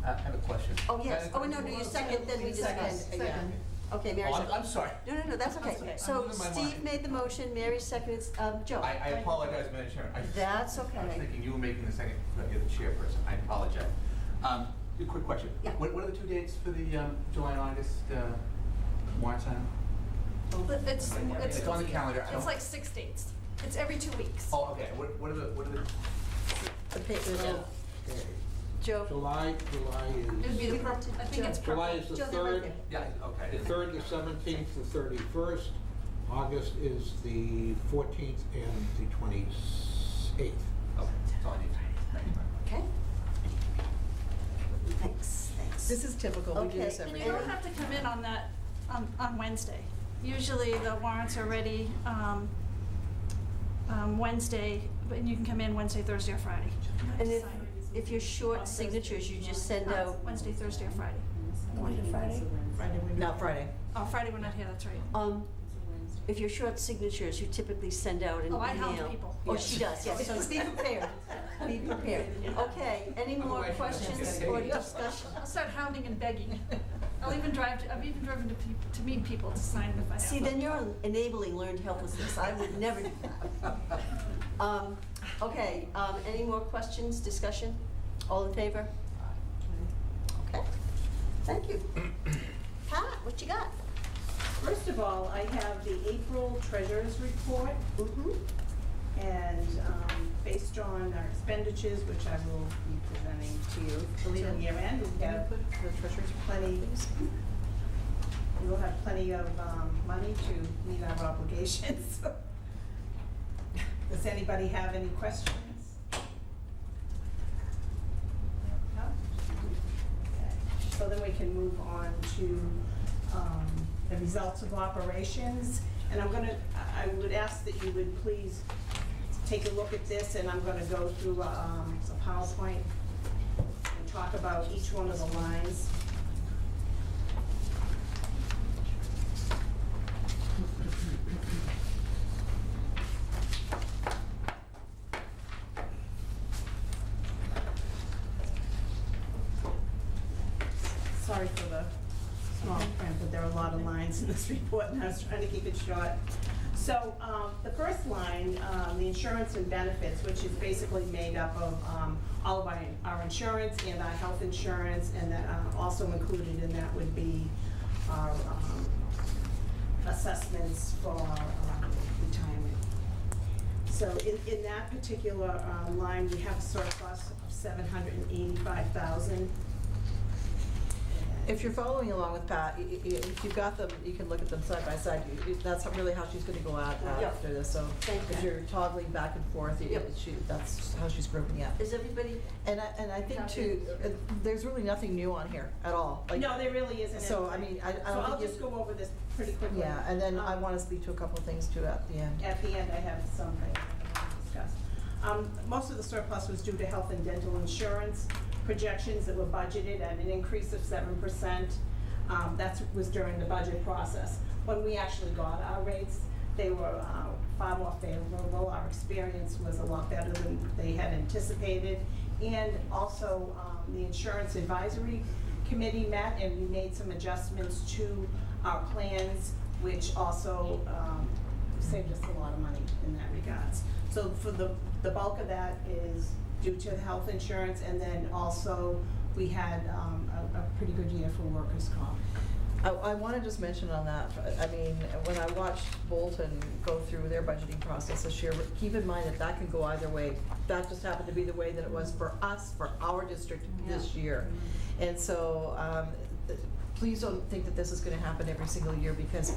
I have a question. Oh, yes. Oh, no, you second, then we discuss. Second. Okay, Mary Oh, second. I'm sorry. No, that's okay. okay. So I'm losing my Steve mind. made the motion, Mary seconded, Joe. I apologize, Madam Chairman. That's I was okay. thinking you were making the second, but you're the chairperson. I apologize. A quick question. Yeah. What are the 2 dates for the July and August warrant signing? But It's It's on the calendar. I It's don't- like 6 dates. It's every 2 weeks. Oh, okay. What are the? The paper. Joe? July It would be the purple, I think it's purple. July is the Joe, they're right 3rd, there. Yeah. Okay. the 3rd, the 17th, the 31st. August is the 14th and the 28th. Okay, that's all I need. Thank you very much. Okay? Thanks. This is typical, we do this Okay. every And year. you don't have to come in on that, on Wednesday. Usually the warrants are ready, Wednesday, but you can come in Wednesday, Thursday, or Friday. You have And to if, sign if you're short signatures, you just send out, Wednesday, Thursday, or Friday. Want to do Friday? Not Friday. Oh, Friday we're not here, that's right. if you're short signatures, you typically send out an email. Oh, I hound people. Oh, she does, yes, so be prepared, be prepared. Okay, any more Otherwise, you don't questions get or paid. discussion? I'll start hounding and begging. I've even driven to meet people to sign if I have. See, then you're enabling learned helplessness, I would never do that. Okay, any more questions, discussion? All in favor? Okay, thank you. Pat, what you got? First of all, I have the April Treasurers Report, Mm-hmm. and based on our expenditures, which I will be presenting to you till year end, we Can you have put the treasurer's plenty, please? we will have plenty of money to meet our obligations. Does anybody have any questions? No? Okay. So then we can move on to the results of operations. And I would ask that you would please take a look at this, and I'm gonna go through a PowerPoint and talk about each one of the lines. Sorry for the small print, but there are a lot of lines in this report, and I was trying to keep it short. So, the first line, the insurance and benefits, which is basically made up of all of our insurance and our health insurance, and then also included in that would be our assessments for retirement. So in that particular line, we have a surplus of $785,000. If you're following along with Pat, if you've got them, you can look at them side by side. That's really how she's gonna go out after this, so Thank if you. you're toggling back and forth, Yep. that's how she's grouping up. Is everybody, And I think too, there's really nothing new on here at all. Like, No, there really isn't. So, I anything. mean, I So don't I'll think you. just go over this pretty quickly. Yeah, and then I wanna speak to a couple of things too at the end. At the end, I have some things I want to discuss. Most of the surplus was due to health and dental insurance projections that were budgeted at an increase of 7%. That was during the budget process. When we actually got our rates, they were far more favorable. Our experience was a lot better than they had anticipated. And also, the Insurance Advisory Committee met, and we made some adjustments to our plans, which also saved us a lot of money in that regards. So for the bulk of that is due to the health insurance, and then also we had a pretty good year for workers' comp. I want to just mention on that, I mean, when I watched Bolton go through their budgeting process this year, keep in mind that that can go either way. That just happened to be the way that it was for us, for our district this year. And so, please don't think that this is going to happen every single year, because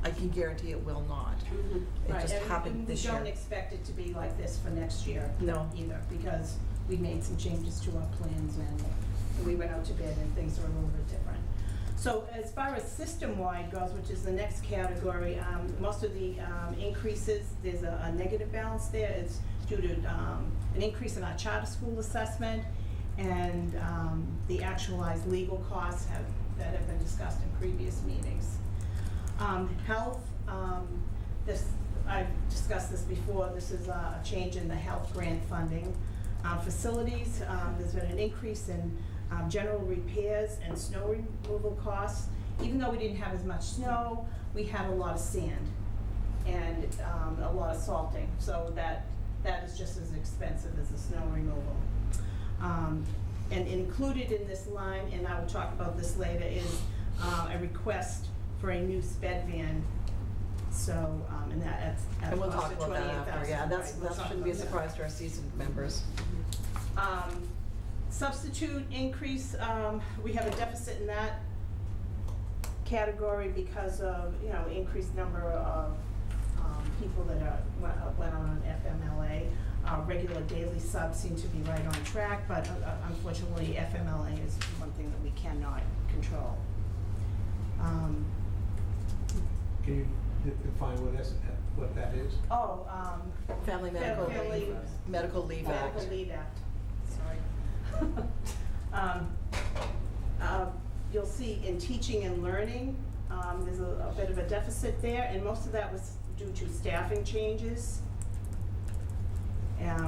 I can guarantee it will not. It Right, just and happened this we year. don't expect it to be like this for next year. No. Either, because we made some changes to our plans, and we went out to bid, and things are a little bit different. So as far as system-wide goes, which is the next category, most of the increases, there's a negative balance there. It's due to an increase in our charter school assessment, and the actualized legal costs that have been discussed in previous meetings. Health, I've discussed this before, this is a change in the health grant funding. Facilities, there's been an increase in general repairs and snow removal costs. Even though we didn't have as much snow, we had a lot of sand and a lot of salting, so that is just as expensive as the snow removal. And included in this line, and I will talk about this later, is a request for a new sped van. So, and that's at a And we'll cost talk of about that after, $28,000. yeah, Right, we'll that talk shouldn't be a about that. surprise to our seasoned members. Substitute increase, we have a deficit in that category because of, increased number of people that went on FMLA. regular daily subs seem to be right on track, but unfortunately, FMLA is one thing that we cannot control. Can you define what that is? Family Medical Leave Act. Medical Leave Act, sorry. You'll see in teaching and learning, there's a bit of a deficit there, and most of that was due to staffing changes.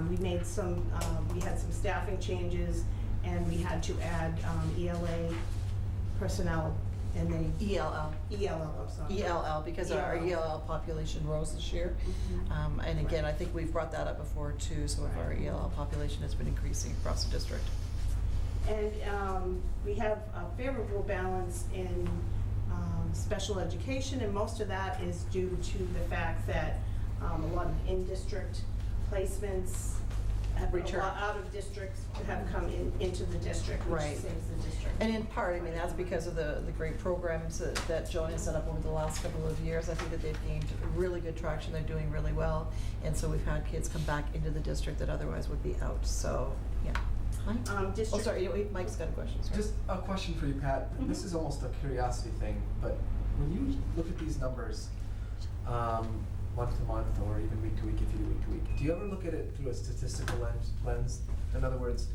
We made some, we had some staffing changes, and we had to add ELA personnel, and they. ELL. I'm sorry. ELL, because our ELL population rose this year. And again, I think we've brought that up before too, so if our ELL population has been increasing across the district. And we have a favorable balance in special education, and most of that is due to the fact that a lot of in-district placements, a lot out of districts have come into the district, which Right. saves the district. And in part, I mean, that's because of the great programs that Joan has set up over the last couple of years. I think that they've gained really good traction, they're doing really well. And so we've had kids come back into the district that otherwise would be out, so, yeah. Hi? Oh, sorry, Mike's got a question, sorry. Just a question for you, Pat. This is almost a curiosity thing, but when you look at these numbers, month to month or even week to week, if you do week to week, do you ever look at it through a statistical lens? In other words,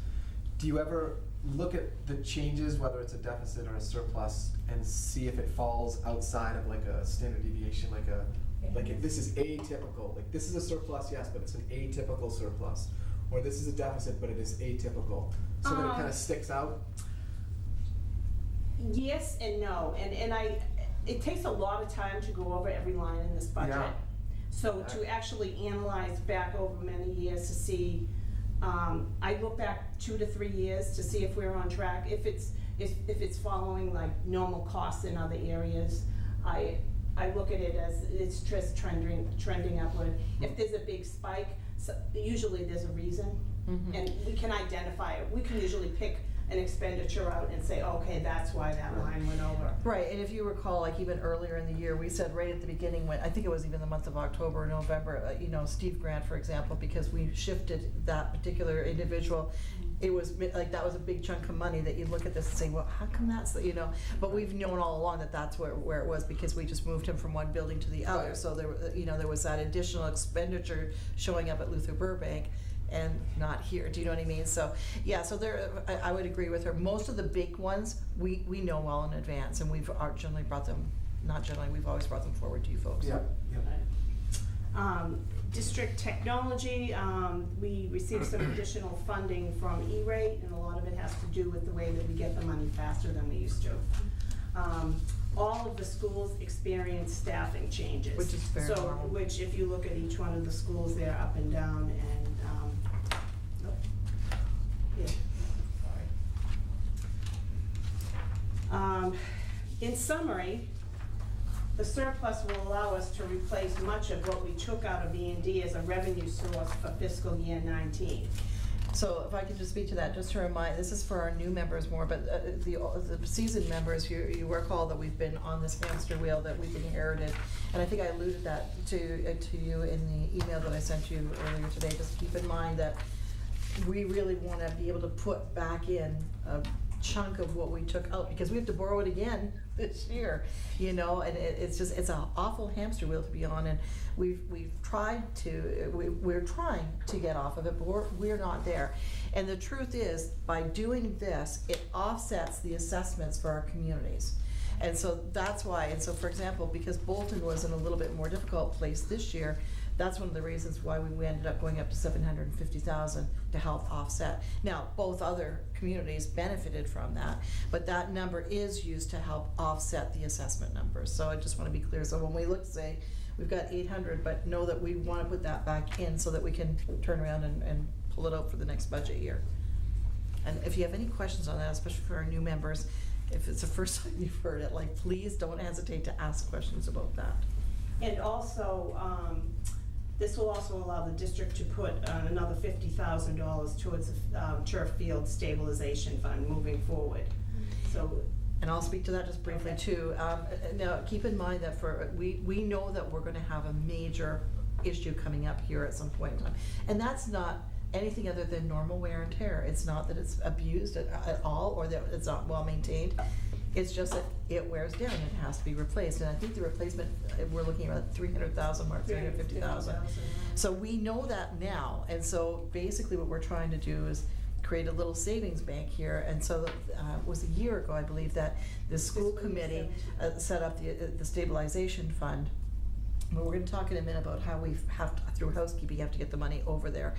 do you ever look at the changes, whether it's a deficit or a surplus, and see if it falls outside of like a standard deviation, like if this is atypical, like this is a surplus, yes, but it's an atypical surplus, or this is a deficit, but it is atypical, so that it kind of sticks out? Yes and no, and it takes a lot of time to go over every line in this budget. Yeah. So to actually analyze back over many years to see, I look back 2 to 3 years to see if we're on track. If it's following like normal costs in other areas, I look at it as it's just trending upward. If there's a big spike, usually there's a reason, and we can identify it. We can usually pick an expenditure out and say, okay, that's why that line went over. Right, and if you recall, like even earlier in the year, we said right at the beginning, when I think it was even the month of October or November, Steve Grant, for example, because we shifted that particular individual, it was like that was a big chunk of money that you look at this and say, well, how come that's, but we've known all along that that's where it was, because we just moved him from one building to the other. So there was that additional expenditure showing up at Luther Burbank and not here. Do you know what I mean? So yeah, so I would agree with her. Most of the big ones we know well in advance, and we've generally brought them, not generally, we've always brought them forward to you folks. Yeah. District technology, we received some additional funding from E-rate, and a lot of it has to do with the way that we get the money faster than we used to. All of the schools experience staffing changes. Which is very normal. Which if you look at each one of the schools, they're up and down, and in summary, the surplus will allow us to replace much of what we took out of E&D as a revenue source for fiscal year 19. So if I could just speak to that, just to remind, this is for our new members more, but the seasoned members, you recall that we've been on this hamster wheel that we've inherited. And I think I alluded that to you in the email that I sent you earlier today. Just keep in mind that we really want to be able to put back in a chunk of what we took out, because we have to borrow it again this year, and it's an awful hamster wheel to be on, and we're trying to get off of it, but we're not there. And the truth is, by doing this, it offsets the assessments for our communities. And so that's why, and so for example, because Bolton was in a little bit more difficult place this year, that's one of the reasons why we ended up going up to $750,000 to help offset. Now, both other communities benefited from that, but that number is used to help offset the assessment numbers. So I just want to be clear. So when we look, say, we've got 800, but know that we want to put that back in so that we can turn around and pull it out for the next budget year. And if you have any questions on that, especially for our new members, if it's the first time you've heard it, please don't hesitate to ask questions about that. And also, this will also allow the district to put another $50,000 towards turf field stabilization fund moving forward. So, and I'll speak to that just briefly too. Now, keep in mind that we know that we're going to have a major issue coming up here at some point in time, and that's not anything other than normal wear and tear. It's not that it's abused at all, or that it's not well maintained. It's just that it wears down and it has to be replaced. And I think the replacement, we're looking at 300,000 mark, 350,000. So we know that now, and so basically what we're trying to do is create a little savings bank here. And so it was a year ago, I believe, that the school committee set up the stabilization fund. But we're gonna talk in a minute about how we have to, through housekeeping, you have to get the money over there.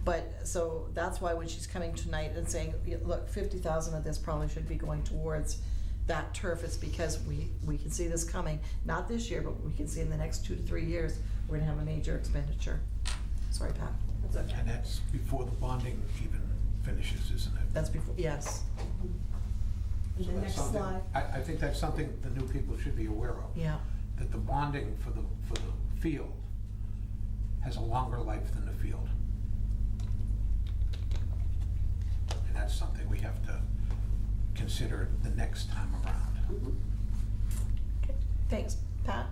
But, so that's why when she's coming tonight and saying, look, 50,000 of this probably should be going towards that turf, it's because we can see this coming, not this year, but we can see in the next 2 to 3 years, we're gonna have a major expenditure. Sorry, Pat. That's okay. And that's before the bonding even finishes, isn't it? That's before, yes, And So the that's next something- slide. I think that's something the new people should be aware of. yeah. That the bonding for the field has a longer life than the field. And that's something we have to consider the next time around. Okay, thanks, Pat.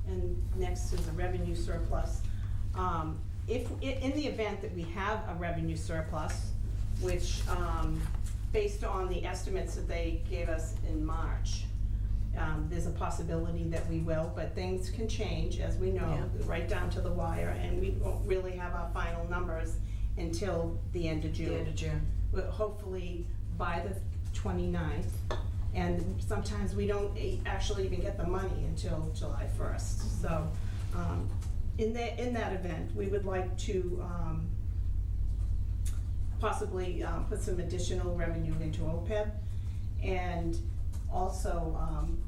And next is the revenue surplus. If, in the event that we have a revenue surplus, which, based on the estimates that they gave us in March, there's a possibility that we will, but things can change, as we know, right down to the wire, and we won't really have our final numbers until the end of June. The end of June. But hopefully by the 29th, and sometimes we don't actually even get the money until July 1st. So, in that event, we would like to possibly put some additional revenue into OPEB, and also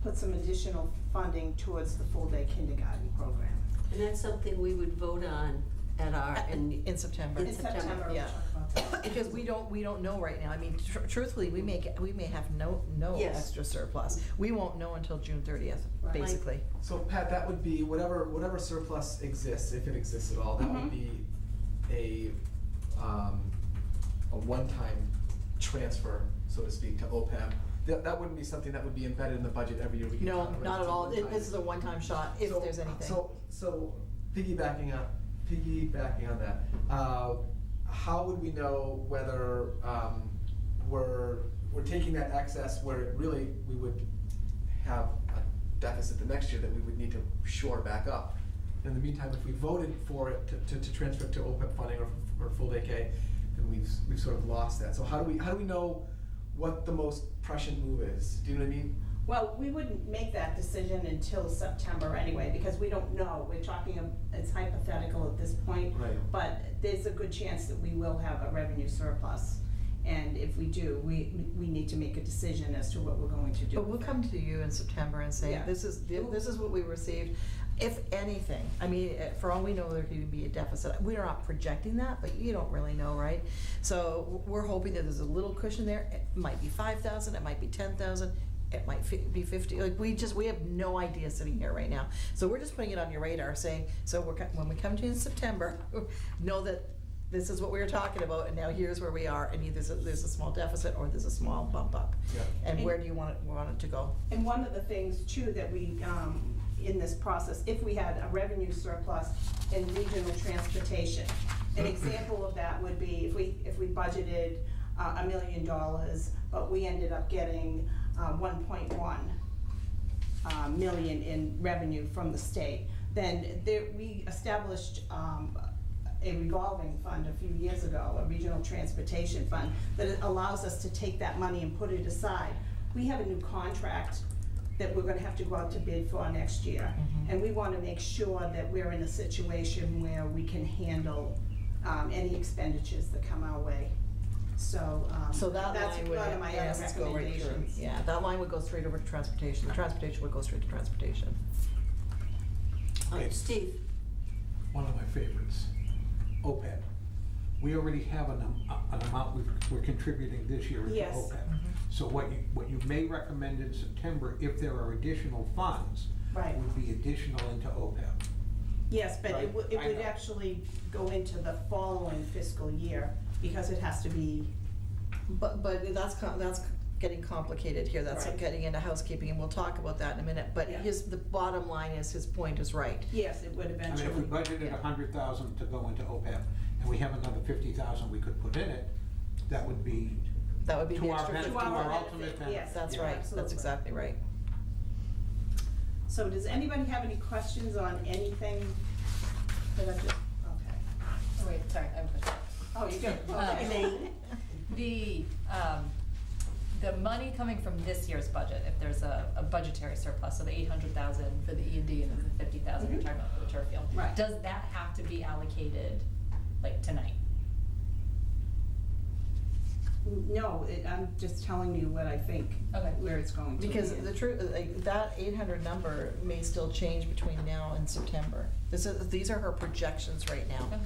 put some additional funding towards the full-day kindergarten program. And that's something we would vote on at our, In September. In September, we'll yeah. talk about that. Because we don't know right now. I mean, truthfully, we may have no Yes. extra surplus. We won't know until June 30th, Right. basically. So Pat, that would be whatever surplus exists, if it exists at all, that would be a one-time transfer, so to speak, to OPEB. That wouldn't be something that would be embedded in the budget every year. We No, count it, right? not It's at a all. one-time. This is a one-time shot, if So- there's anything. So piggybacking on that, how would we know whether we're taking that excess where it really, we would have a deficit the next year that we would need to shore back up? In the meantime, if we voted for it to transfer to OPEB funding or full day K, then we've sort of lost that. So how do we know what the most prescient move is? Do you know what I mean? Well, we wouldn't make that decision until September anyway, because we don't know. We're talking, it's hypothetical at this point. Right. But there's a good chance that we will have a revenue surplus. And if we do, we need to make a decision as to what we're going to do. But we'll come to you in September and say, Yeah. this is what we received. If anything, I mean, for all we know, there could be a deficit. We are not projecting that, but you don't really know, right? So we're hoping that there's a little cushion there. It might be 5,000, it might be 10,000, it might be 50. Like, we have no idea sitting here right now. So we're just putting it on your radar, saying, so when we come to you in September, know that this is what we were talking about, and now here's where we are, and either there's a small deficit or there's a small bump up. Yeah. And where do you want it to go? And one of the things too that we, in this process, if we had a revenue surplus in regional transportation, an example of that would be if we budgeted $1 million, but we ended up getting 1.1 million in revenue from the state, then we established a revolving fund a few years ago, a regional transportation fund, that allows us to take that money and put it aside. We have a new contract that we're gonna have to go out to bid for next year. And we wanna make sure that we're in a situation where we can handle any expenditures that come our way. So, So that that's line would, one of my yes, other go right through. recommendations. Yeah, that line would go straight over to transportation. The transportation would go straight to transportation. Okay. Steve? One of my favorites, OPEB. We already have an amount we're contributing this year into Yes. OPEB. So what you may recommend in September, if there are additional funds, Right. would be additional into OPEB. Yes, but it would I know. actually go into the following fiscal year, because it has to be, But that's getting complicated here. That's Right. getting into housekeeping, and we'll talk about that in a minute. But Yeah. the bottom line is, his point is right. yes, it would I mean, eventually. if we budgeted Yeah. 100,000 to go into OPEB, and we have another 50,000 we could put in it, that would be That would be to the our extra benefit, 50. to our benefit, ultimate benefit. yes. That's Yeah. right, that's Absolutely. exactly right. So does anybody have any questions on anything that I just, okay. Oh, wait, sorry, I have a question. Oh, you do, okay. The money coming from this year's budget, if there's a budgetary surplus, so the 800,000 for the E&D and then the 50,000 you're Mhm. talking about for the turf field. Right. Does that have to be allocated, like, tonight? No, I'm just telling you what I think, Okay. where it's going to. Because land. the truth, like, that 800 number may still change between now and September. These are her projections right now. Okay.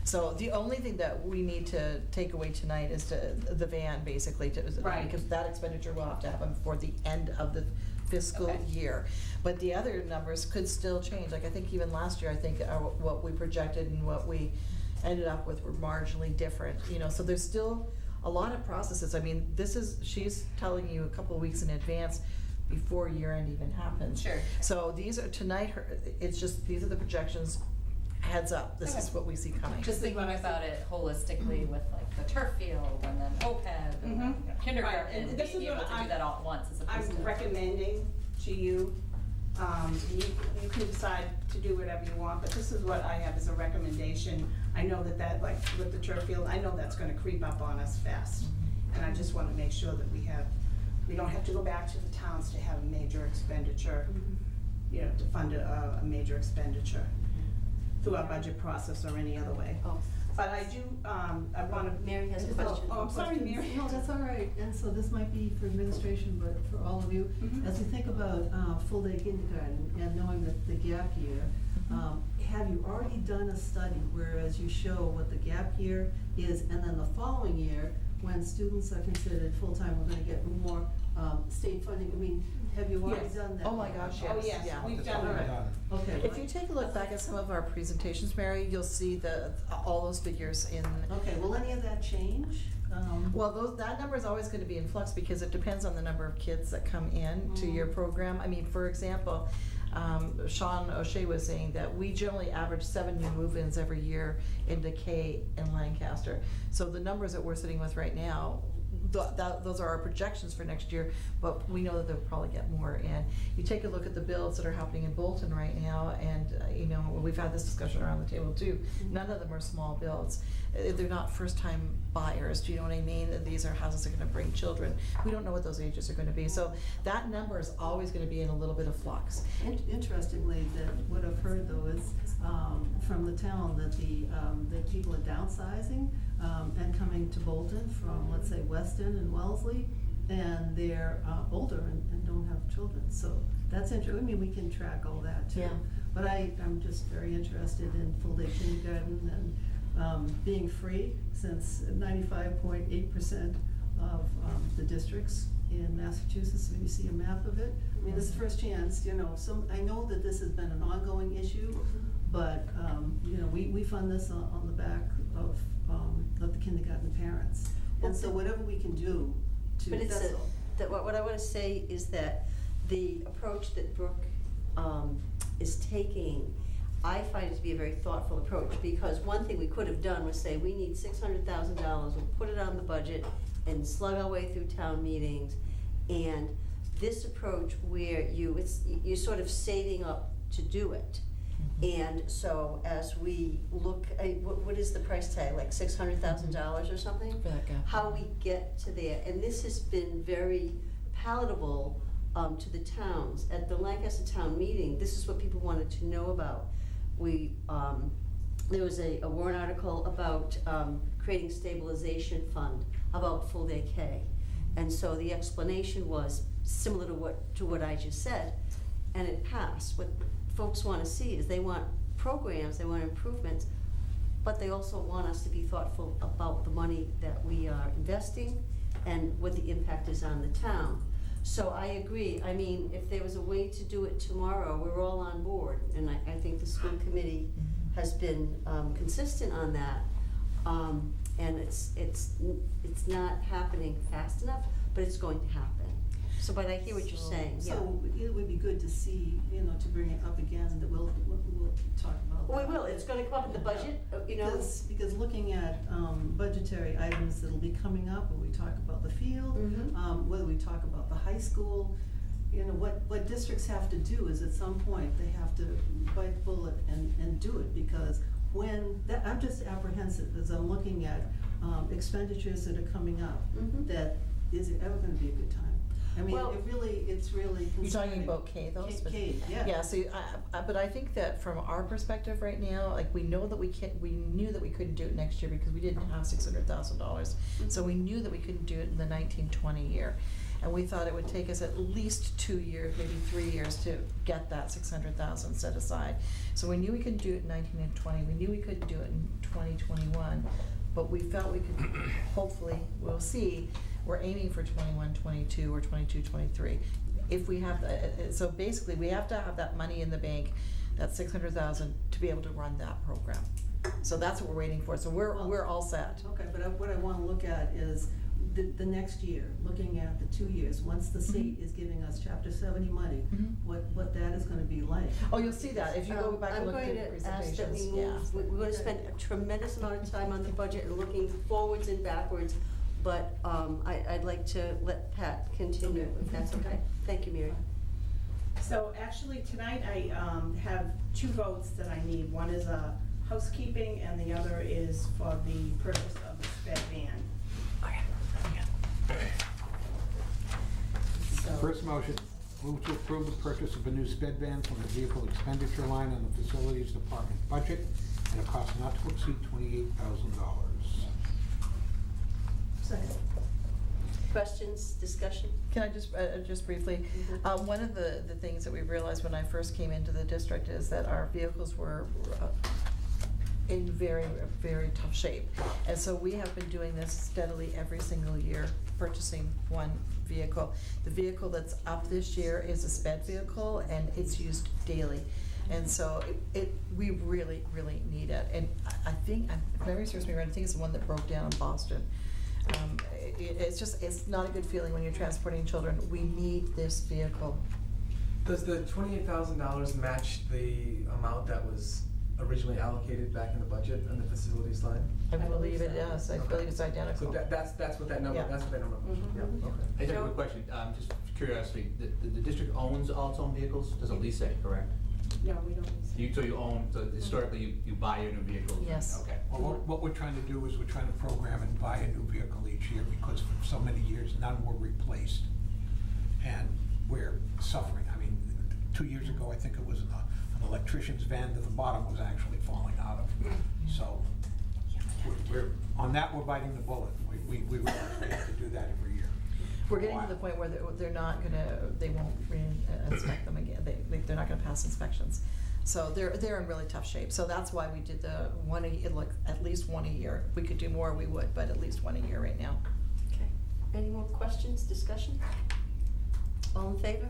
So the only thing that we need to take away tonight is the van, basically, Right. because that expenditure will have to happen before the end of the fiscal Okay. year. But the other numbers could still change, like I think even last year, I think what we projected and what we ended up with were marginally different, you know, so there's still a lot of processes. I mean, she's telling you a couple of weeks in advance before year end even happens. Sure. So these are, these are the projections, heads up, this is Okay. what we see coming. Just thinking about it holistically with like the turf field and then OPEB and then, Mhm. you know, kindergarten, Right, and and this being is able what to do I'm- that all at once as opposed to. I'm recommending to you, you can decide to do whatever you want, but this is what I have as a recommendation. I know that like with the turf field, I know that's gonna creep up on us fast. And I just wanna make sure that we don't have to go back to the towns to have a major expenditure, you know, to fund a major expenditure through our budget process or any other way. Oh. But I do, I wanna. Mary has a Oh, question. Oh, I'm sorry, Mary. No, that's all right, and so this might be for administration, but for all of you, Mhm. as you think about full-day kindergarten and knowing that the gap year, have you already done a study whereas you show what the gap year is, and then the following year, when students are considered full-time, we're gonna get more state funding? I mean, have you already Yes. done that? Oh my gosh, Oh, yes, yes, yeah. we've That's done already it. done. Okay. If you take a look back at some of our presentations, Mary, you'll see all those figures in. Okay, will any of that change? Well, that number is always gonna be in flux because it depends on the number of kids that come in to your program. I mean, for example, Sean O'Shea was saying that we generally average 7 new move-ins every year into K in Lancaster. So the numbers that we're sitting with right now, those are our projections for next year, but we know that they'll probably get more. And you take a look at the builds that are happening in Bolton right now, and you know, we've had this discussion around the table too. None of them are small builds. They're not first-time buyers. Do you know what I mean? These are houses that are going to bring children. We don't know what those ages are going to be. So that number is always going to be in a little bit of flux. Interestingly, that what I've heard though is from the town that that people are downsizing and coming to Bolton from, let's say, Weston and Wellesley, and they're older and don't have children. So that's interesting. I mean, we can track all that too. Yeah. But I'm just very interested in full-day kindergarten and being free, since 95.8% of the districts in Massachusetts, when you see a map of it. I mean, this is the first chance, you know, I know that this has been an ongoing issue, but, you know, we fund this on the back of the kindergarten parents. And so whatever we can do to, But it's that's all. what I wanna say is that the approach that Brooke is taking, I find it to be a very thoughtful approach, because one thing we could have done was say, we need $600,000, we'll put it on the budget and slug our way through town meetings. And this approach where you're sort of saving up to do it. And so as we look, what is the price tag, like $600,000 or something? For that gap. How we get to there, and this has been very palatable to the towns. At the Lancaster Town Meeting, this is what people wanted to know about. There was a warrant article about creating stabilization fund about full day K. And so the explanation was similar to what I just said, and it passed. What folks wanna see is they want programs, they want improvements, but they also want us to be thoughtful about the money that we are investing and what the impact is on the town. So I agree. I mean, if there was a way to do it tomorrow, we're all on board, and I think the school committee has been consistent on that. And it's not happening fast enough, but it's going to happen. So, but I hear what you're saying, yeah. So it would be good to see, to bring it up again, that we'll talk about We that. will, it's gonna come up in the budget, Because looking at budgetary items that'll be coming up, when we talk about the field, Mhm. whether we talk about the high school, what districts have to do is at some point, they have to bite the bullet and do it, because I'm just apprehensive as I'm looking at expenditures that are coming up, Mhm. that is it ever gonna be a good time? I mean, Well- it's really You're talking concerning. about K though? K, yeah. Yeah, so, but I think that from our perspective right now, like, we know that we knew that we couldn't do it next year because we didn't have $600,000. So we knew that we couldn't do it in the 19-20 year. And we thought it would take us at least 2 years, maybe 3 years to get that 600,000 set aside. So we knew we couldn't do it in 19 and 20, we knew we couldn't do it in 2021, but we felt we could, hopefully, we'll see, we're aiming for 21, 22, or 22, 23. If we have, so basically, we have to have that money in the bank, that 600,000, to be able to run that program. So that's what we're waiting for, so we're all set. Okay, but what I wanna look at is the next year, looking at the 2 years, once the state is giving us Chapter 70 money, Mhm. what that is gonna be like. Oh, you'll see that, if you go back and look at the I'm going to ask that we presentations, move, yeah. we're gonna spend a tremendous amount of time on the budget and looking forwards and backwards, but I'd like to let Pat continue, Okay. if that's okay. Thank you, Mary. So actually, tonight I have 2 votes that I need. One is a housekeeping and the other is for the purchase of the sped van. So, First motion, move to approve the purchase of a new sped van from the vehicle expenditure line on the facilities department budget at a cost not to exceed $28,000. Second. Questions, discussion? Can I just briefly, one of the things that we realized when I first came into the district is that our vehicles were in very, very tough shape. And so we have been doing this steadily every single year, purchasing one vehicle. The vehicle that's up this year is a sped vehicle, and it's used daily. And so we really, really need it. And I think, if memory serves me right, I think it's the one that broke down in Boston. It's not a good feeling when you're transporting children. We need this vehicle. Does the $28,000 match the amount that was originally allocated back in the budget on the facilities line? I believe it does. I Okay. believe it's identical. So that's what that number, Yeah. that's what that number was. Mhm. Yeah, okay. I just have a quick question, just curiosity, the district owns all its own vehicles, doesn't lease any, correct? no, we don't use it. So you own, so historically you buy your new vehicles? Yes. Okay. Well, what we're trying to do is we're trying to program and buy a new vehicle each year because for so many years, none were replaced. And we're suffering. I mean, 2 years ago, I think it was an electrician's van that the bottom was actually falling out of. So we're on that, we're biting the bullet. We really have to do that every year. We're getting to the point where they won't inspect them again. They're not gonna pass inspections. So they're in really tough shape. So that's why we did the at least one a year. If we could do more, we would, but at least one a year right now. Okay. Any more questions, discussion? All in favor?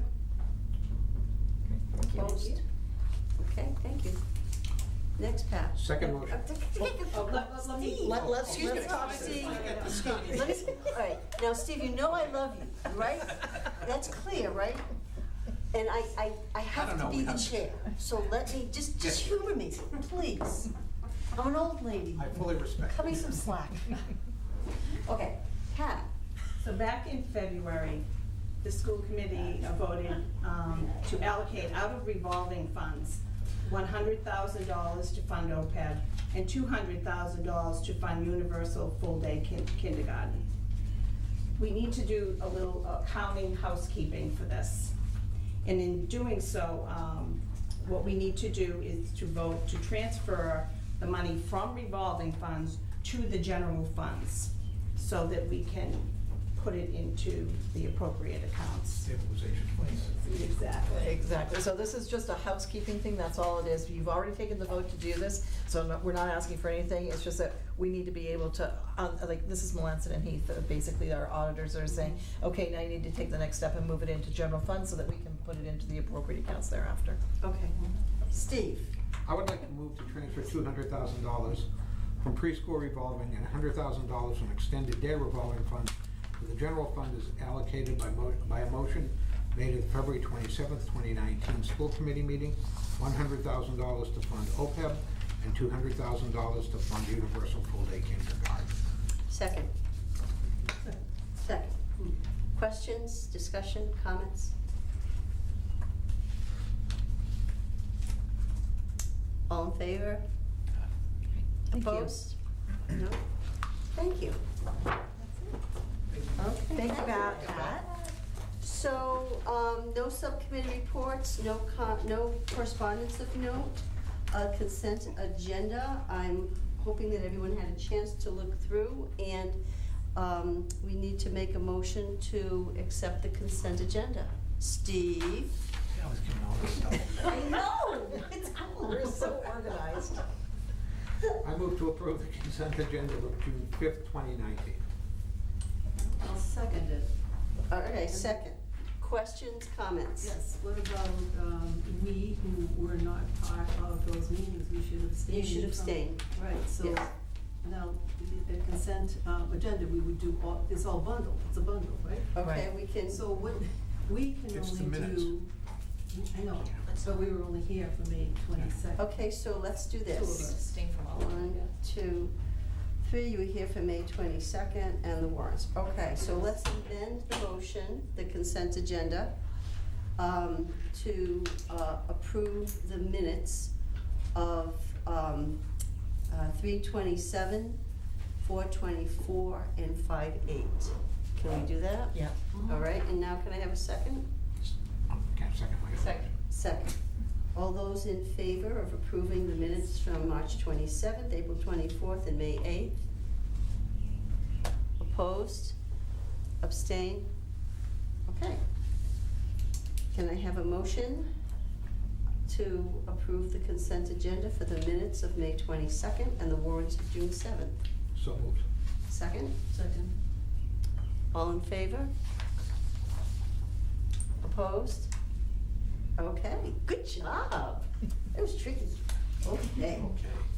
Thank you. Opposed? Okay, thank you. Next, Pat. Second motion. Let me. Let's talk, Steve. All right, now, Steve, you know I love you, right? That's clear, right? And I have don't to know, be we the have to- chair, so let me, just humor me, please. I'm an old lady. I fully respect. Cut me some slack. Okay, Pat. So back in February, the school committee voted to allocate out of revolving funds $100,000 to fund OPEB and $200,000 to fund universal full-day kindergarten. We need to do a little accounting housekeeping for this. And in doing so, what we need to do is to vote to transfer the money from revolving funds to the general funds so that we can put it into the appropriate accounts. Stabilization funds. Exactly. Exactly. So this is just a housekeeping thing, that's all it is. You've already taken the vote to do this, so we're not asking for anything. It's just that we need to be able to, like, this is Melanson and Heath, basically our auditors are saying, okay, now you need to take the next step and move it into general funds so that we can put it into the appropriate accounts thereafter. Okay. Steve. I would like to move to transfer $200,000 from preschool revolving and $100,000 from extended day revolving funds to to the general fund is allocated by a motion made at the February 27th, 2019 school committee meeting, $100,000 to fund OPEB and $200,000 to fund universal full-day kindergarten. Second. Second. Questions, discussion, comments? All in favor? Thank you. Opposed? No? Thank you. Okay. Thank you, Pat. So, no subcommittee reports, no correspondence of note, consent agenda. I'm hoping that everyone had a chance to look through, and we need to make a motion to accept the consent agenda. Steve? I was getting all this stuff. I know, it's cool. We're so organized. I move to approve the consent agenda of June 5th, 2019. I'll second it. All right, second. Questions, comments? Yes, what about, we who were not part of those meetings, we should abstain? You should from- abstain. Right, so Yes. now, the consent agenda, we would do, it's all bundled, it's a bundle, right? Okay, Right. we can, So what, we can It's the only minutes. do, I know, but we were only here for May 22nd. okay, so let's do Two of this. us. Abstain from all of them. 1, 2, 3, you were here for May 22nd, and the warrants. Okay, so let's amend the motion, the consent agenda, to approve the minutes of 3/27, 4/24, and 5/8. Can we do that? Yeah. All right, and now can I have a second? Can't second my own. Second. Second. All those in favor of approving the minutes from March 27th, April 24th, and May 8th? Opposed? Abstain? Okay. Can I have a motion to approve the consent agenda for the minutes of May 22nd and the warrants of June 7th? So moved. Second? Second. All in favor? Opposed? Okay, good job. That was tricky. Okay.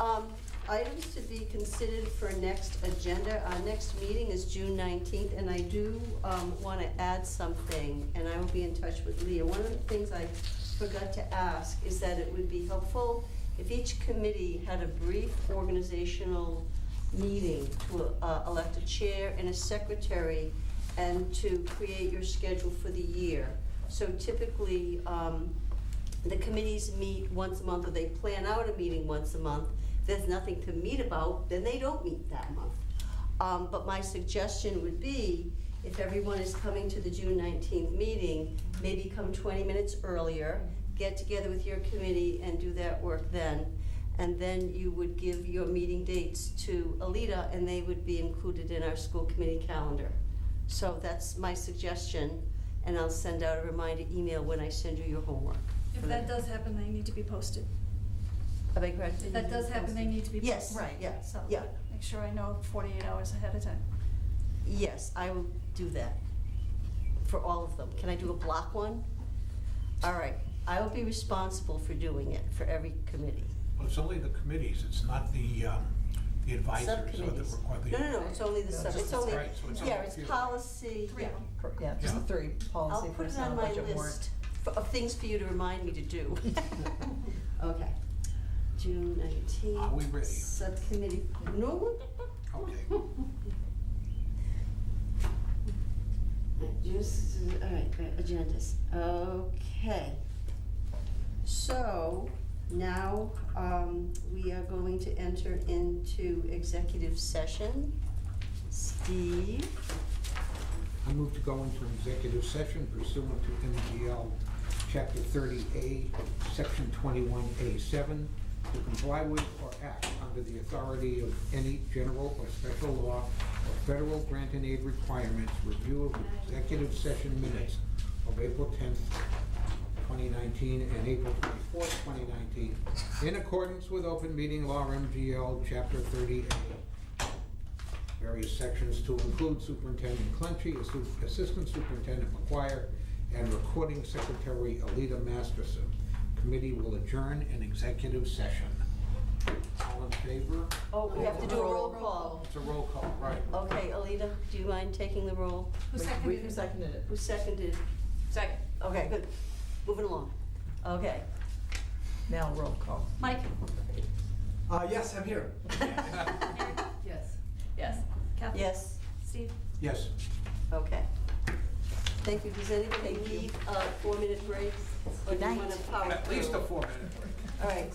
Okay. Items to be considered for next agenda. Our next meeting is June 19th, and I do want to add something, and I will be in touch with Leah. One of the things I forgot to ask is that it would be helpful if each committee had a brief organizational meeting to elect a chair and a secretary and to create your schedule for the year. So typically, the committees meet once a month, or they plan out a meeting once a month. If there's nothing to meet about, then they don't meet that month. But my suggestion would be, if everyone is coming to the June 19th meeting, maybe come 20 minutes earlier, get together with your committee and do that work then. And then you would give your meeting dates to Alita, and they would be included in our school committee calendar. So that's my suggestion, and I'll send out a reminder email when I send you your homework. If that does happen, they need to be posted. I beg your pardon? If that does happen, they need to be posted. Yes, right, yeah, So, yeah. make sure I know 48 hours ahead of time. Yes, I will do that for all of them. Can I do a block one? All right, I will be responsible for doing it for every committee. Well, it's only the committees, it's not the advisors or the. Subcommittees. or the- No, it's only the No, sub, just it's the only, Right, so it's yeah, only it's a few. policy, yeah. Yeah, just the Yeah. three, I'll policy, put it personnel, on my budget, warrant. list of things for you to remind me to do. Okay. June 19th. Are we ready? Subcommittee, no, Okay. just, all right, great, agendas. Okay. So, now, we are going to enter into executive session. Steve? I move to go into executive session pursuant to MGL Chapter 30A, Section 21A7, to comply with or act under the authority of any general or special law or federal grant and aid requirements, review of executive session minutes of April 10th, 2019 and April 24th, 2019, in accordance with open meeting law MGL Chapter 30A. Various sections to include Superintendent Clenchey, Assistant Superintendent McGuire, and Recording Secretary Alita Masterson. Committee will adjourn in executive session. All in favor? Oh, we have to do a roll call. It's a roll call, right. Okay, Alita Rita, do you mind taking the roll? Who seconded it? Who seconded? Second. Okay, good. Moving along. Okay. Now roll call. Mike? Yes, I'm here. Yes. Yes. Kathy? Yes. Steve? Yes. Okay. Thank you. Does anybody Thank you. need a 4-minute break? Or Good do you night. wanna power At least a through? 4-minute break. All right.